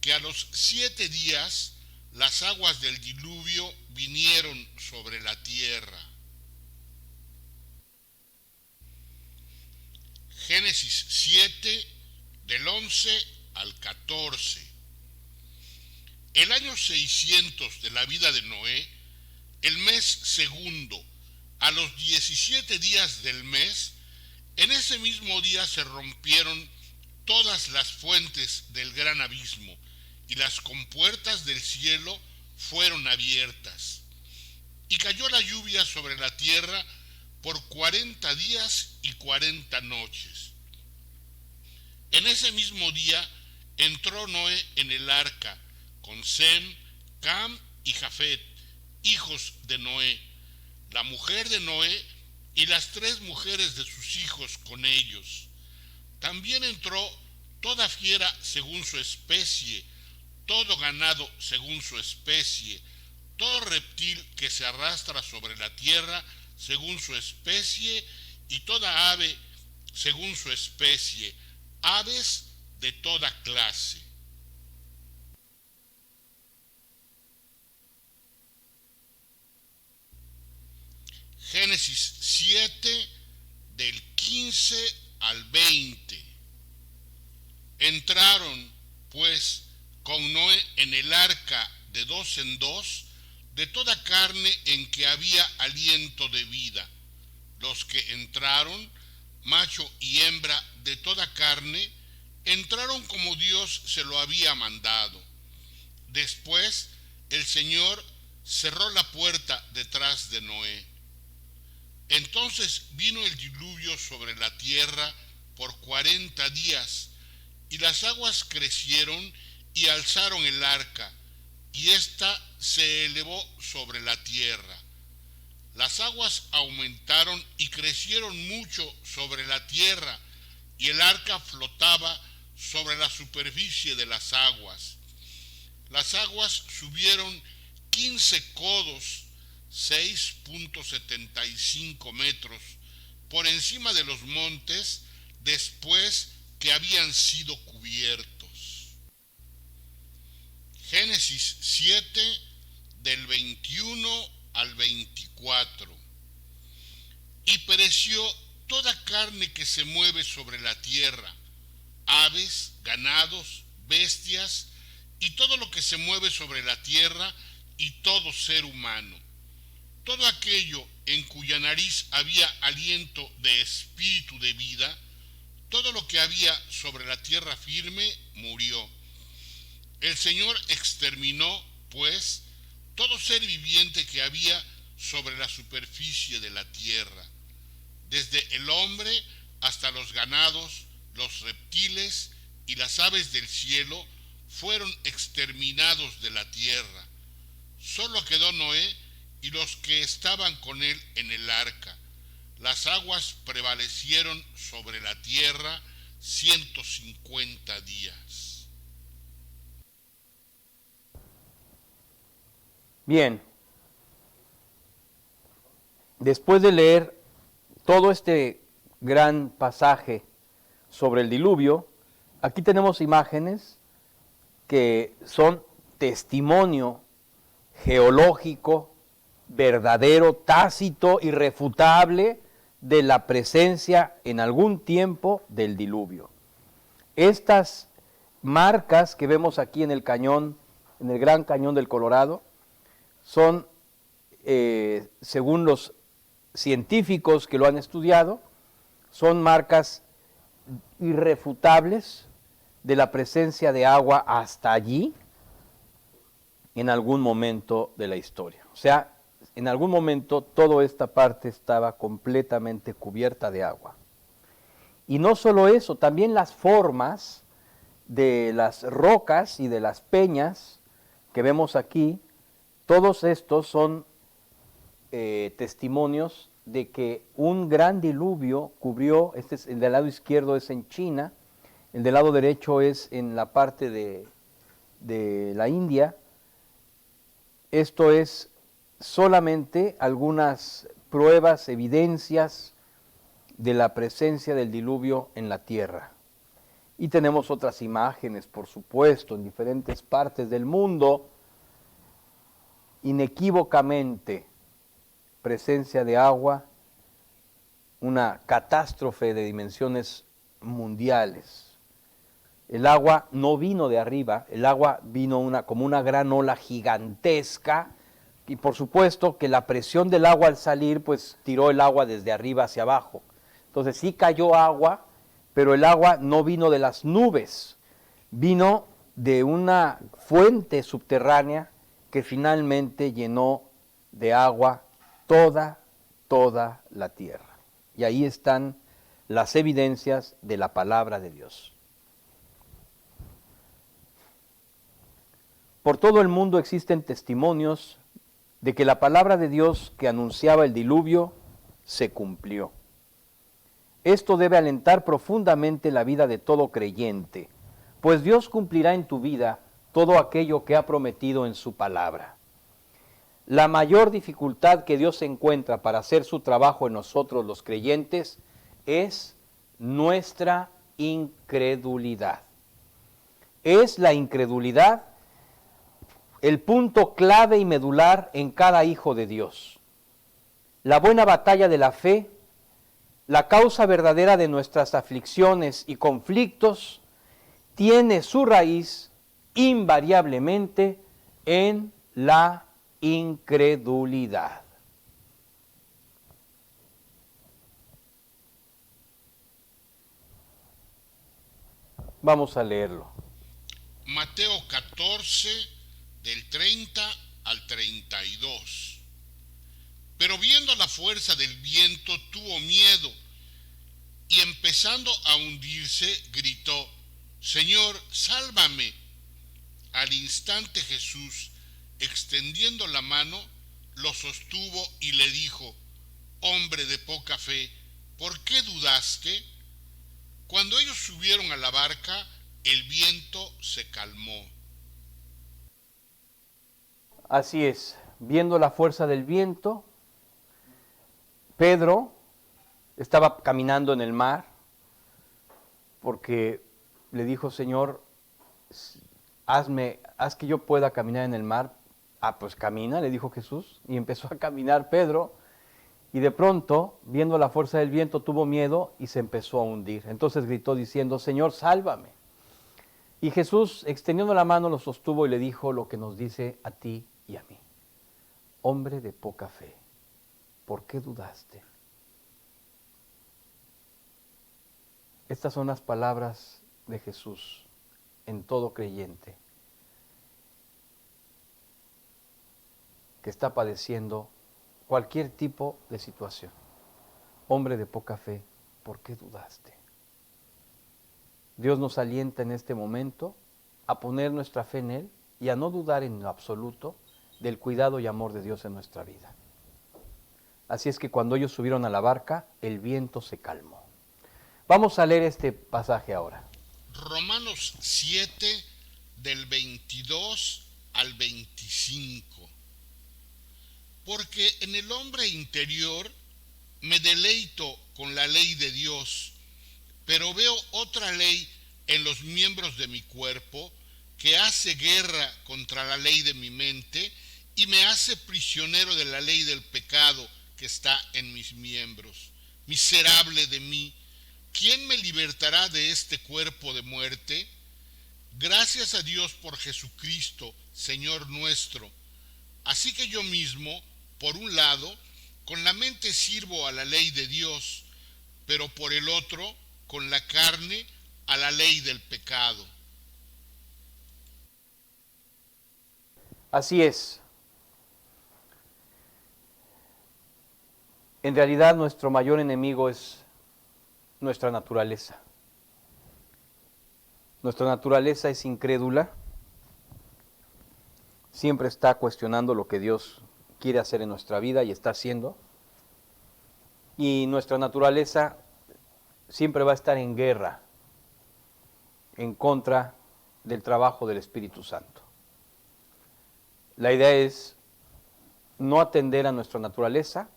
que a los 7 días las aguas del diluvio vinieron sobre la tierra. Génesis 7, del 11 al 14. El año 600 de la vida de Noé, el mes segundo, a los 17 días del mes, en ese mismo día se rompieron todas las fuentes del gran abismo, y las compuertas del cielo fueron abiertas. Y cayó la lluvia sobre la tierra por 40 días y 40 noches. En ese mismo día entró Noé en el arca, con Sem, Cam y Jafet, hijos de Noé, la mujer de Noé y las 3 mujeres de sus hijos con ellos. También entró toda fiera según su especie, todo ganado según su especie, todo reptil que se arrastra sobre la tierra según su especie, y toda ave según su especie, aves de toda clase. Génesis 7, del 15 al 20. Entraron, pues, con Noé en el arca de dos en dos, de toda carne en que había aliento de vida. Los que entraron, macho y hembra de toda carne, entraron como Dios se lo había mandado. Después, el Señor cerró la puerta detrás de Noé. Entonces vino el diluvio sobre la tierra por 40 días, y las aguas crecieron y alzaron el arca, y ésta se elevó sobre la tierra. Las aguas aumentaron y crecieron mucho sobre la tierra, y el arca flotaba sobre la superficie de las aguas. Las aguas subieron 15 codos, 6.75 metros, por encima de los montes, después que habían sido cubiertos. Génesis 7, del 21 al 24. Y pereció toda carne que se mueve sobre la tierra, aves, ganados, bestias, y todo lo que se mueve sobre la tierra, y todo ser humano. Todo aquello en cuya nariz había aliento de espíritu de vida, todo lo que había sobre la tierra firme, murió. El Señor exterminó, pues, todo ser viviente que había sobre la superficie de la tierra, desde el hombre hasta los ganados, los reptiles y las aves del cielo fueron exterminados de la tierra. Solo quedó Noé y los que estaban con él en el arca. Las aguas prevalecieron sobre la tierra 150 días. Bien, después de leer todo este gran pasaje sobre el diluvio, aquí tenemos imágenes que son testimonio geológico, verdadero, tácito, irrefutable de la presencia en algún tiempo del diluvio. Estas marcas que vemos aquí en el cañón, en el Gran Cañón del Colorado, son, según los científicos que lo han estudiado, son marcas irrefutables de la presencia de agua hasta allí en algún momento de la historia. O sea, en algún momento toda esta parte estaba completamente cubierta de agua. Y no solo eso, también las formas de las rocas y de las peñas que vemos aquí, todos estos son testimonios de que un gran diluvio cubrió, este es, el del lado izquierdo es en China, el del lado derecho es en la parte de la India. Esto es solamente algunas pruebas, evidencias de la presencia del diluvio en la tierra. Y tenemos otras imágenes, por supuesto, en diferentes partes del mundo, inequívocamente presencia de agua, una catástrofe de dimensiones mundiales. El agua no vino de arriba, el agua vino como una gran ola gigantesca, y por supuesto que la presión del agua al salir pues tiró el agua desde arriba hacia abajo. Entonces sí cayó agua, pero el agua no vino de las nubes, vino de una fuente subterránea que finalmente llenó de agua toda la tierra. Y ahí están las evidencias de la palabra de Dios. Por todo el mundo existen testimonios de que la palabra de Dios que anunciaba el diluvio se cumplió. Esto debe alentar profundamente la vida de todo creyente, pues Dios cumplirá en tu vida todo aquello que ha prometido en su palabra. La mayor dificultad que Dios encuentra para hacer su trabajo en nosotros los creyentes es nuestra incredulidad. Es la incredulidad el punto clave y medular en cada hijo de Dios. La buena batalla de la fe, la causa verdadera de nuestras aflicciones y conflictos, tiene su raíz invariablemente en la incredulidad. Vamos a leerlo. Mateo 14, del 30 al 32. Pero viendo la fuerza del viento tuvo miedo y empezando a hundirse gritó: Señor, sálvame. Al instante Jesús, extendiendo la mano, lo sostuvo y le dijo: Hombre de poca fe, ¿por qué dudaste? Cuando ellos subieron a la barca, el viento se calmó. Así es, viendo la fuerza del viento, Pedro estaba caminando en el mar porque le dijo: Señor, haz que yo pueda caminar en el mar. Ah, pues camina, le dijo Jesús, y empezó a caminar Pedro, y de pronto, viendo la fuerza del viento, tuvo miedo y se empezó a hundir. Entonces gritó diciendo: Señor, sálvame. Y Jesús, extendiendo la mano, lo sostuvo y le dijo lo que nos dice a ti y a mí: hombre de poca fe, ¿por qué dudaste? Estas son las palabras de Jesús en todo creyente que está padeciendo cualquier tipo de situación. Hombre de poca fe, ¿por qué dudaste? Dios nos alienta en este momento a poner nuestra fe en Él y a no dudar en lo absoluto del cuidado y amor de Dios en nuestra vida. Así es que cuando ellos subieron a la barca, el viento se calmó. Vamos a leer este pasaje ahora. Romanos 7, del 22 al 25. Porque en el hombre interior me deleito con la ley de Dios, Pero veo otra ley en los miembros de mi cuerpo que hace guerra contra la ley de mi mente y me hace prisionero de la ley del pecado que está en mis miembros. Miserable de mí, ¿quién me libertará de este cuerpo de muerte? Gracias a Dios por Jesucristo, Señor nuestro. Así que yo mismo, por un lado, con la mente sirvo a la ley de Dios, pero por el otro, con la carne, a la ley del pecado. Así es. En realidad nuestro mayor enemigo es nuestra naturaleza. Nuestra naturaleza es incrédula, siempre está cuestionando lo que Dios quiere hacer en nuestra vida y está haciendo. Y nuestra naturaleza siempre va a estar en guerra en contra del trabajo del Espíritu Santo. La idea es no atender a nuestra naturaleza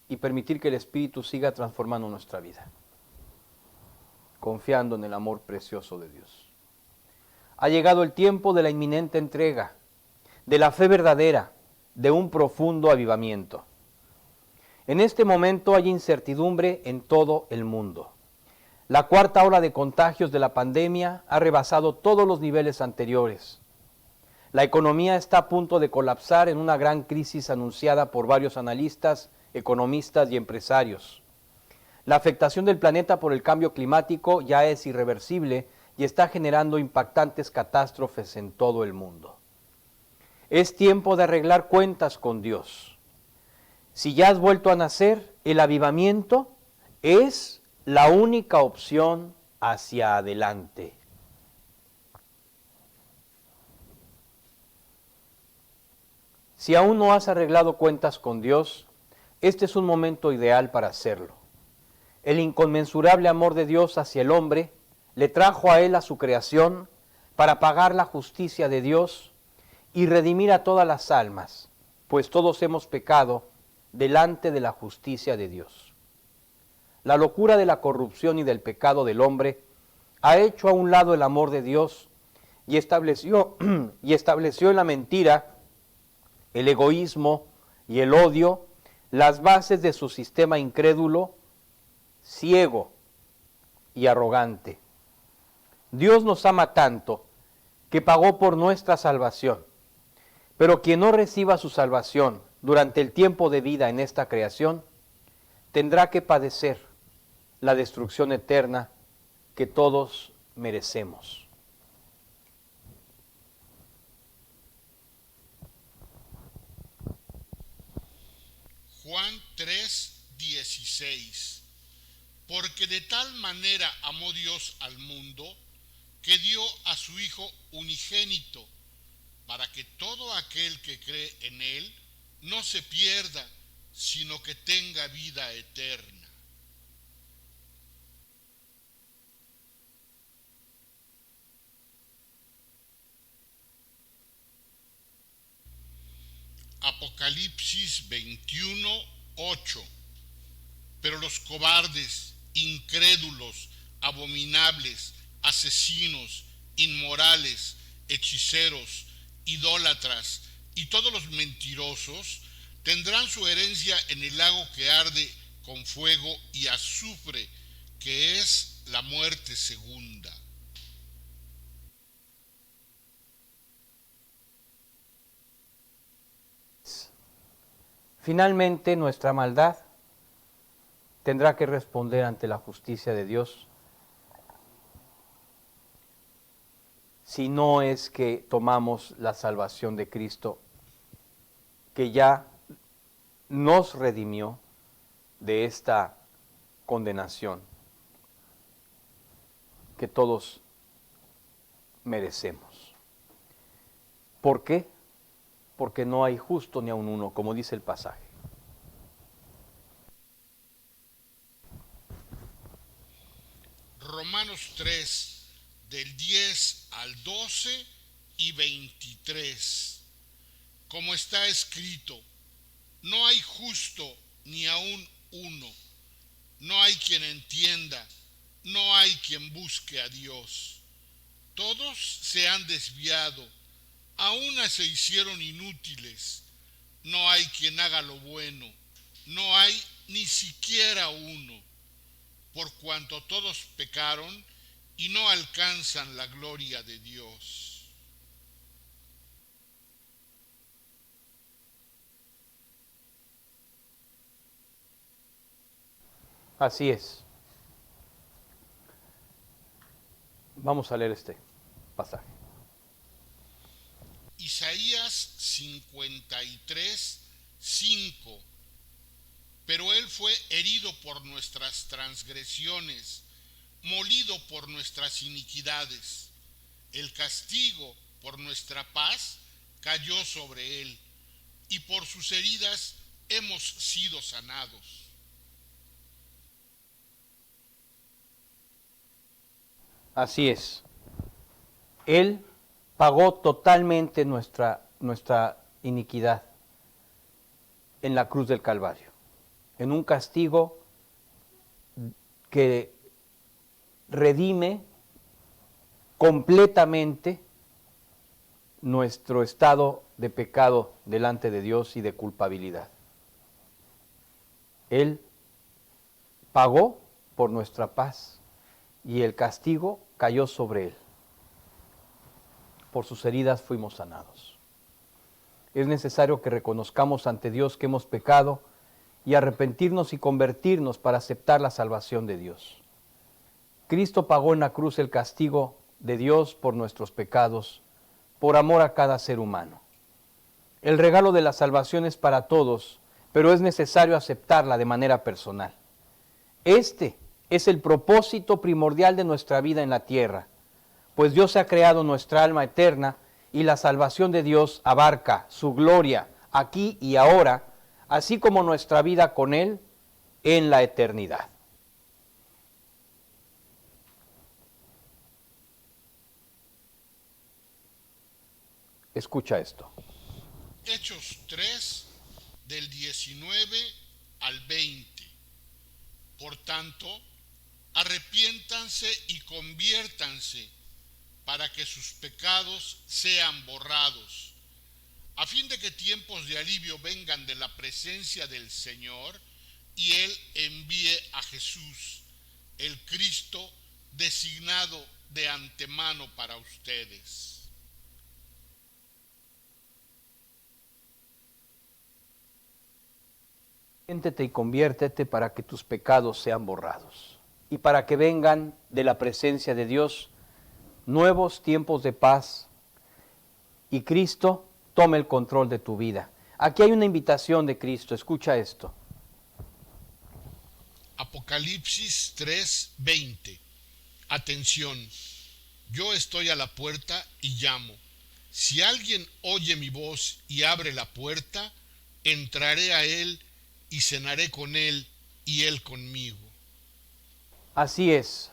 y permitir que el Espíritu siga transformando nuestra vida, confiando en el amor precioso de Dios. Ha llegado el tiempo de la inminente entrega, de la fe verdadera, de un profundo avivamiento. En este momento hay incertidumbre en todo el mundo. La cuarta ola de contagios de la pandemia ha rebasado todos los niveles anteriores. La economía está a punto de colapsar en una gran crisis anunciada por varios analistas, economistas y empresarios. La afectación del planeta por el cambio climático ya es irreversible y está generando impactantes catástrofes en todo el mundo. Es tiempo de arreglar cuentas con Dios. Si ya has vuelto a nacer, el avivamiento es la única opción hacia adelante. Si aún no has arreglado cuentas con Dios, este es un momento ideal para hacerlo. El inconmensurable amor de Dios hacia el hombre le trajo a él a su creación para pagar la justicia de Dios y redimir a todas las almas, pues todos hemos pecado delante de la justicia de Dios. La locura de la corrupción y del pecado del hombre ha hecho a un lado el amor de Dios y estableció en la mentira, el egoísmo y el odio las bases de su sistema incrédulo, ciego y arrogante. Dios nos ama tanto que pagó por nuestra salvación, pero quien no reciba su salvación durante el tiempo de vida en esta creación, tendrá que padecer la destrucción eterna que todos merecemos. Juan 3:16. Porque de tal manera amó Dios al mundo, que dio a su Hijo unigénito, para que todo aquel que cree en Él no se pierda, sino que tenga vida eterna. Apocalipsis 21:8. Pero los cobardes, incrédulos, abominables, asesinos, inmorales, hechiceros, idólatras y todos los mentirosos tendrán su herencia en el lago que arde con fuego y azufre, que es la muerte segunda. Finalmente, nuestra maldad tendrá que responder ante la justicia de Dios, si no es que tomamos la salvación de Cristo, que ya nos redimió de esta condenación que todos merecemos. ¿Por qué? Porque no hay justo ni aun uno, como dice el pasaje. Romanos 3, del 10 al 12 y 23. Como está escrito, no hay justo ni aun uno, no hay quien entienda, no hay quien busque a Dios. Todos se han desviado, a una se hicieron inútiles. No hay quien haga lo bueno, no hay ni siquiera uno. Por cuanto todos pecaron y no alcanzan la gloria de Dios. Así es. Vamos a leer este pasaje. Isaías 53, 5. Pero él fue herido por nuestras transgresiones, molido por nuestras iniquidades. El castigo por nuestra paz cayó sobre él, y por sus heridas hemos sido sanados. Así es. Él pagó totalmente nuestra iniquidad en la cruz del Calvario, en un castigo que redime completamente nuestro estado de pecado delante de Dios y de culpabilidad. Él pagó por nuestra paz y el castigo cayó sobre él. Por sus heridas fuimos sanados. Es necesario que reconozcamos ante Dios que hemos pecado y arrepentirnos y convertirnos para aceptar la salvación de Dios. Cristo pagó en la cruz el castigo de Dios por nuestros pecados, por amor a cada ser humano. El regalo de la salvación es para todos, pero es necesario aceptarla de manera personal. Este es el propósito primordial de nuestra vida en la tierra, pues Dios ha creado nuestra alma eterna y la salvación de Dios abarca su gloria aquí y ahora, así como nuestra vida con Él en la eternidad. Escucha esto. Hechos 3, del 19 al 20. Por tanto, arrepiéntanse y conviértanse para que sus pecados sean borrados, a fin de que tiempos de alivio vengan de la presencia del Señor y Él envíe a Jesús, el Cristo designado de antemano para ustedes. Arrepiéntete y conviértete para que tus pecados sean borrados y para que vengan de la presencia de Dios nuevos tiempos de paz y Cristo tome el control de tu vida. Aquí hay una invitación de Cristo, escucha esto. Apocalipsis 3:20. Atención, yo estoy a la puerta y llamo. Si alguien oye mi voz y abre la puerta, entraré a él y cenaré con él y él conmigo. Así es.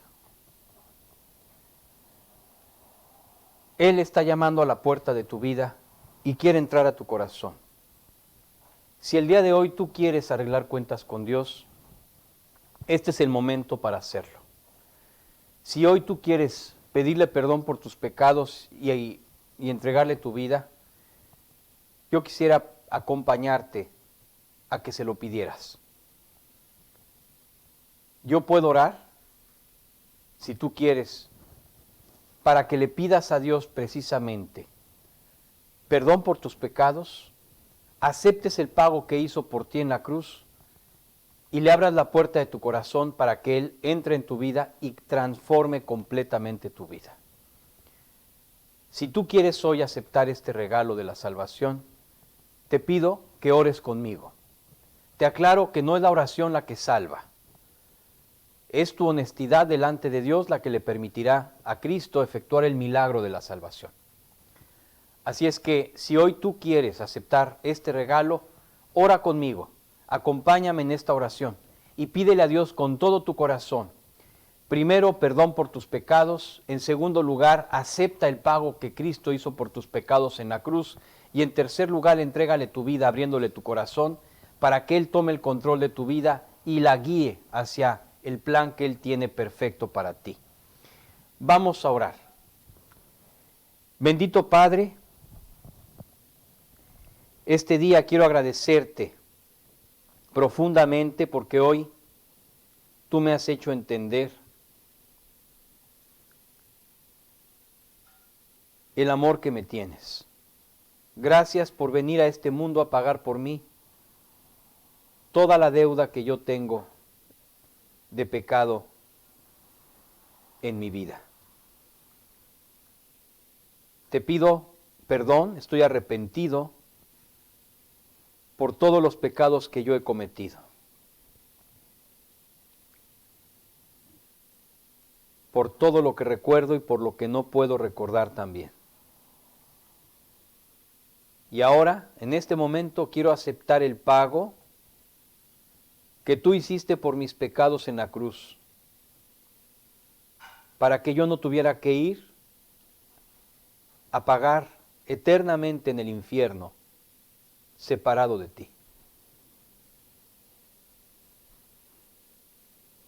Él está llamando a la puerta de tu vida y quiere entrar a tu corazón. Si el día de hoy tú quieres arreglar cuentas con Dios, este es el momento para hacerlo. Si hoy tú quieres pedirle perdón por tus pecados y entregarle tu vida, yo quisiera acompañarte a que se lo pidieras. Yo puedo orar, si tú quieres, para que le pidas a Dios precisamente perdón por tus pecados, aceptes el pago que hizo por ti en la cruz y le abras la puerta de tu corazón para que Él entre en tu vida y transforme completamente tu vida. Si tú quieres hoy aceptar este regalo de la salvación, te pido que ores conmigo. Te aclaro que no es la oración la que salva. Es tu honestidad delante de Dios la que le permitirá a Cristo efectuar el milagro de la salvación. Así es que si hoy tú quieres aceptar este regalo, ora conmigo, acompáñame en esta oración y pídele a Dios con todo tu corazón. Primero, perdón por tus pecados. En segundo lugar, acepta el pago que Cristo hizo por tus pecados en la cruz. Y en tercer lugar, entrégale tu vida abriéndole tu corazón para que Él tome el control de tu vida y la guíe hacia el plan que Él tiene perfecto para ti. Vamos a orar. Bendito Padre, este día quiero agradecerte profundamente porque hoy tú me has hecho entender el amor que me tienes. Gracias por venir a este mundo a pagar por mí toda la deuda que yo tengo de pecado en mi vida. Te pido perdón, estoy arrepentido por todos los pecados que yo he cometido. Por todo lo que recuerdo y por lo que no puedo recordar también. Y ahora, en este momento, quiero aceptar el pago que tú hiciste por mis pecados en la cruz, para que yo no tuviera que ir a pagar eternamente en el infierno, separado de ti.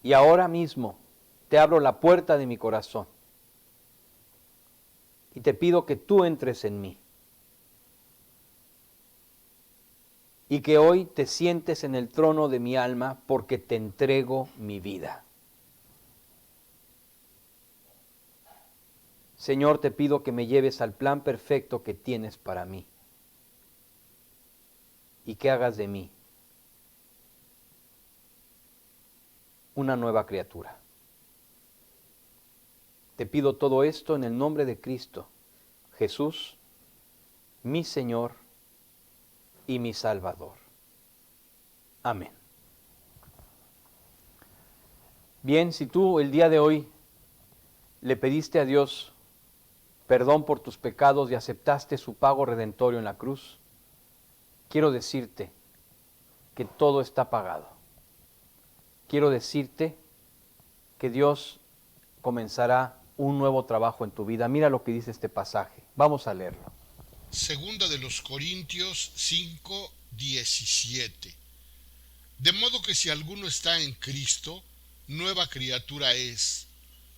Y ahora mismo te abro la puerta de mi corazón y te pido que tú entres en mí y que hoy te sientes en el trono de mi alma porque te entrego mi vida. Señor, te pido que me lleves al plan perfecto que tienes para mí y que hagas de mí una nueva criatura. Te pido todo esto en el nombre de Cristo, Jesús, mi Señor y mi Salvador. Amén. Bien, si tú el día de hoy le pediste a Dios perdón por tus pecados y aceptaste su pago redentorio en la cruz, quiero decirte que todo está pagado. Quiero decirte que Dios comenzará un nuevo trabajo en tu vida. Mira lo que dice este pasaje. Vamos a leerlo. Segunda de los Corintios 5:17. De modo que si alguno está en Cristo, nueva criatura es.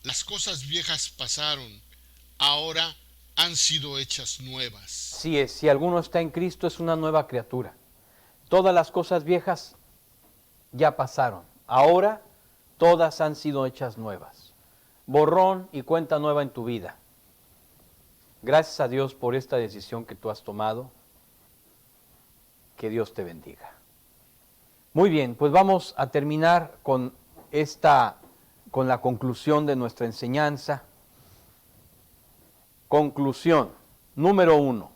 Las cosas viejas pasaron, ahora han sido hechas nuevas. Sí es, si alguno está en Cristo es una nueva criatura. Todas las cosas viejas ya pasaron, ahora todas han sido hechas nuevas. Borrón y cuenta nueva en tu vida. Gracias a Dios por esta decisión que tú has tomado. Que Dios te bendiga. Muy bien, pues vamos a terminar con la conclusión de nuestra enseñanza. Conclusión número 1.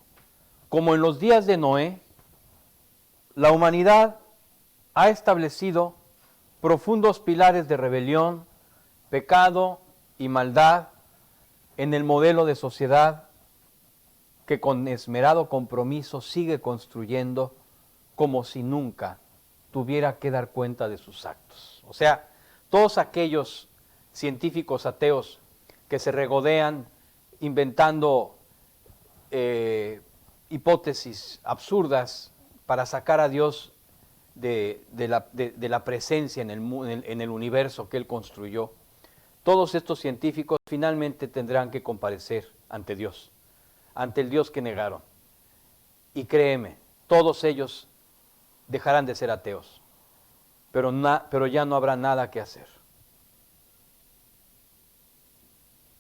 Como en los días de Noé, la humanidad ha establecido profundos pilares de rebelión, pecado y maldad en el modelo de sociedad que con esmerado compromiso sigue construyendo como si nunca tuviera que dar cuenta de sus actos. O sea, todos aquellos científicos ateos que se regodean inventando hipótesis absurdas para sacar a Dios de la presencia en el universo que Él construyó, todos estos científicos finalmente tendrán que comparecer ante Dios, ante el Dios que negaron. Y créeme, todos ellos dejarán de ser ateos, pero ya no habrá nada que hacer.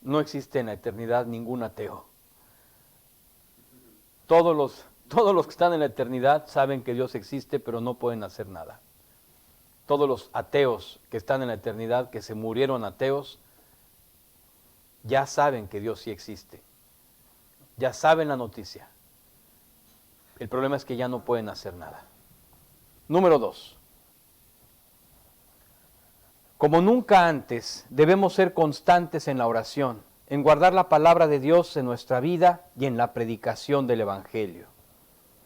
No existe en la eternidad ningún ateo. Todos los que están en la eternidad saben que Dios existe, pero no pueden hacer nada. Todos los ateos que están en la eternidad, que se murieron ateos, ya saben que Dios sí existe. Ya saben la noticia. El problema es que ya no pueden hacer nada. Número 2. Como nunca antes, debemos ser constantes en la oración, en guardar la palabra de Dios en nuestra vida y en la predicación del Evangelio.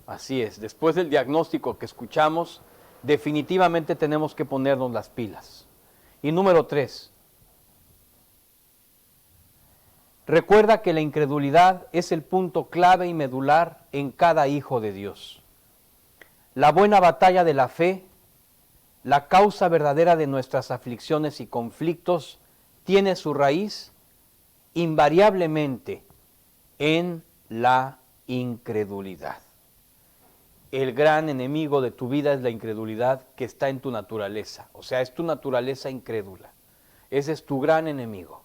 Así es, después del diagnóstico que escuchamos, definitivamente tenemos que ponernos las pilas. Y número 3. Recuerda que la incredulidad es el punto clave y medular en cada hijo de Dios. La buena batalla de la fe la causa verdadera de nuestras aflicciones y conflictos tiene su raíz invariablemente en la incredulidad. El gran enemigo de tu vida es la incredulidad que está en tu naturaleza. O sea, es tu naturaleza incrédula. Ese es tu gran enemigo.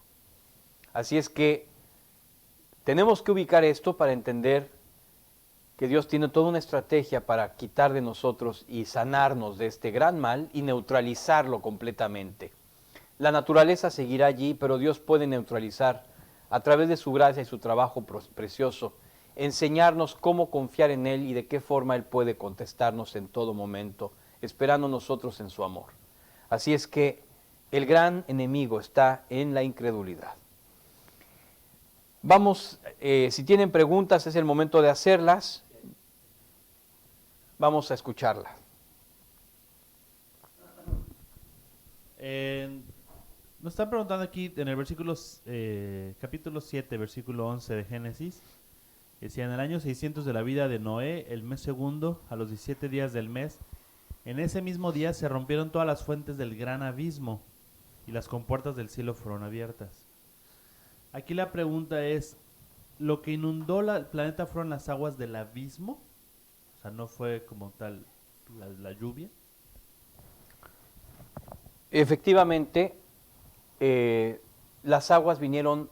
Así es que tenemos que ubicar esto para entender que Dios tiene toda una estrategia para quitar de nosotros y sanarnos de este gran mal y neutralizarlo completamente. La naturaleza seguirá allí, pero Dios puede neutralizar a través de su gracia y su trabajo precioso, enseñarnos cómo confiar en Él y de qué forma Él puede contestarnos en todo momento, esperando nosotros en su amor. Así es que el gran enemigo está en la incredulidad. Vamos, si tienen preguntas, es el momento de hacerlas. Vamos a escucharlas. Nos están preguntando aquí en el capítulo 7, versículo 11 de Génesis. Decía, en el año 600 de la vida de Noé, el mes segundo, a los 17 días del mes, en ese mismo día se rompieron todas las fuentes del gran abismo y las compuertas del cielo fueron abiertas. Aquí la pregunta es, ¿lo que inundó el planeta fueron las aguas del abismo? O sea, no fue como tal la lluvia. Efectivamente, las aguas vinieron,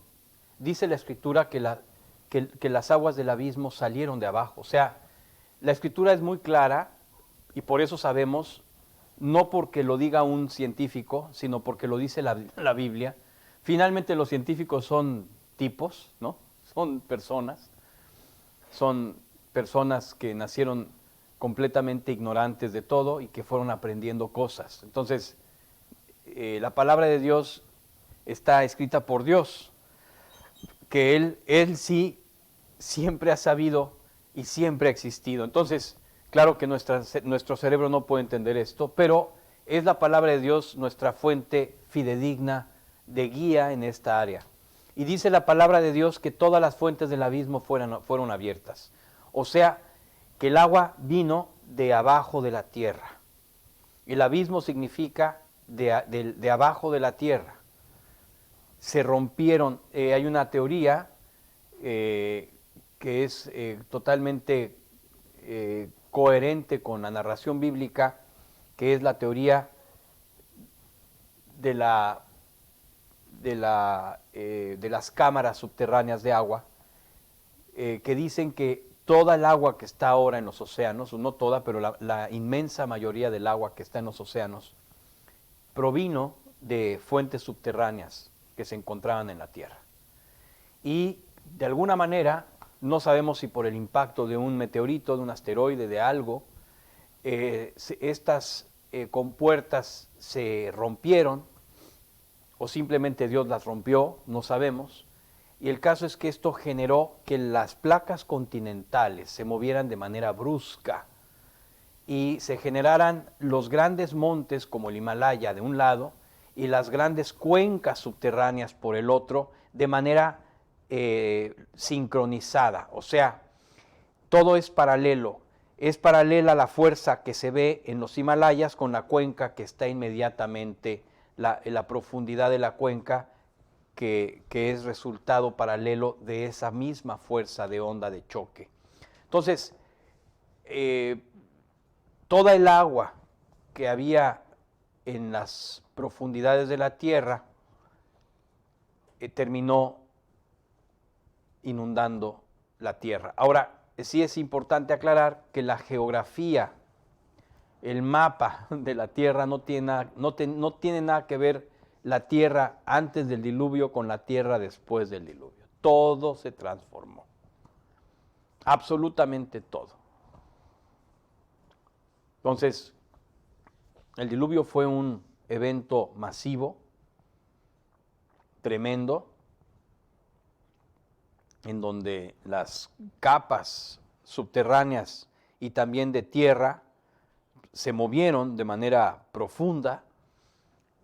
dice la Escritura que las aguas del abismo salieron de abajo. O sea, la Escritura es muy clara y por eso sabemos, no porque lo diga un científico, sino porque lo dice la Biblia. Finalmente los científicos son tipos, ¿no? Son personas que nacieron completamente ignorantes de todo y que fueron aprendiendo cosas. Entonces, la palabra de Dios está escrita por Dios, que Él sí siempre ha sabido y siempre ha existido. Entonces, claro que nuestro cerebro no puede entender esto, pero es la palabra de Dios nuestra fuente fidedigna de guía en esta área. Y dice la palabra de Dios que todas las fuentes del abismo fueron abiertas. O sea, que el agua vino de abajo de la tierra. El abismo significa de abajo de la tierra. Se rompieron, hay una teoría que es totalmente coherente con la narración bíblica, que es la teoría de las cámaras subterráneas de agua, que dicen que toda el agua que está ahora en los océanos, no toda, pero la inmensa mayoría del agua que está en los océanos, provino de fuentes subterráneas que se encontraban en la Tierra. Y de alguna manera, no sabemos si por el impacto de un meteorito, de un asteroide, de algo, estas compuertas se rompieron, o simplemente Dios las rompió, no sabemos. Y el caso es que esto generó que las placas continentales se movieran de manera brusca y se generaran los grandes montes como el Himalaya de un lado y las grandes cuencas subterráneas por el otro de manera sincronizada. O sea, todo es paralelo. Es paralela la fuerza que se ve en los Himalayas con la cuenca que está inmediatamente, la profundidad de la cuenca que es resultado paralelo de esa misma fuerza de onda de choque. Entonces, toda el agua que había en las profundidades de la tierra terminó inundando la tierra. Ahora, sí es importante aclarar que la geografía, el mapa de la tierra no tiene nada que ver la tierra antes del diluvio con la tierra después del diluvio. Todo se transformó. Absolutamente todo. Entonces, el diluvio fue un evento masivo, tremendo, en donde las capas subterráneas y también de tierra se movieron de manera profunda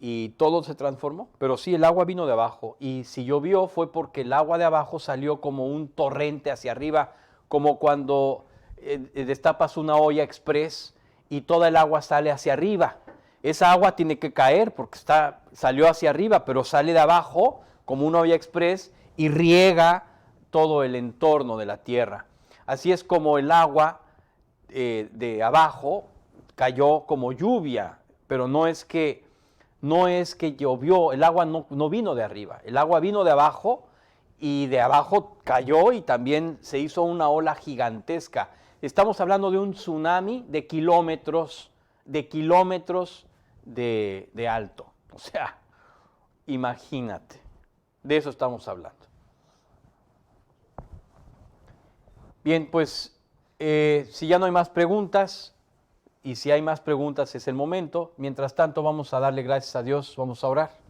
y todo se transformó. Pero sí, el agua vino de abajo, y si llovió fue porque el agua de abajo salió como un torrente hacia arriba, como cuando destapas una olla express y toda el agua sale hacia arriba. esa agua tiene que caer porque salió hacia arriba, pero sale de abajo como una olla express y riega todo el entorno de la tierra. Así es como el agua de abajo cayó como lluvia, pero no es que llovió, el agua no vino de arriba, el agua vino de abajo y de abajo cayó y también se hizo una ola gigantesca. Estamos hablando de un tsunami de kilómetros de alto. O sea, imagínate, de eso estamos hablando. Bien, pues si ya no hay más preguntas, y si hay más preguntas es el momento. Mientras tanto vamos a darle gracias a Dios, vamos a orar.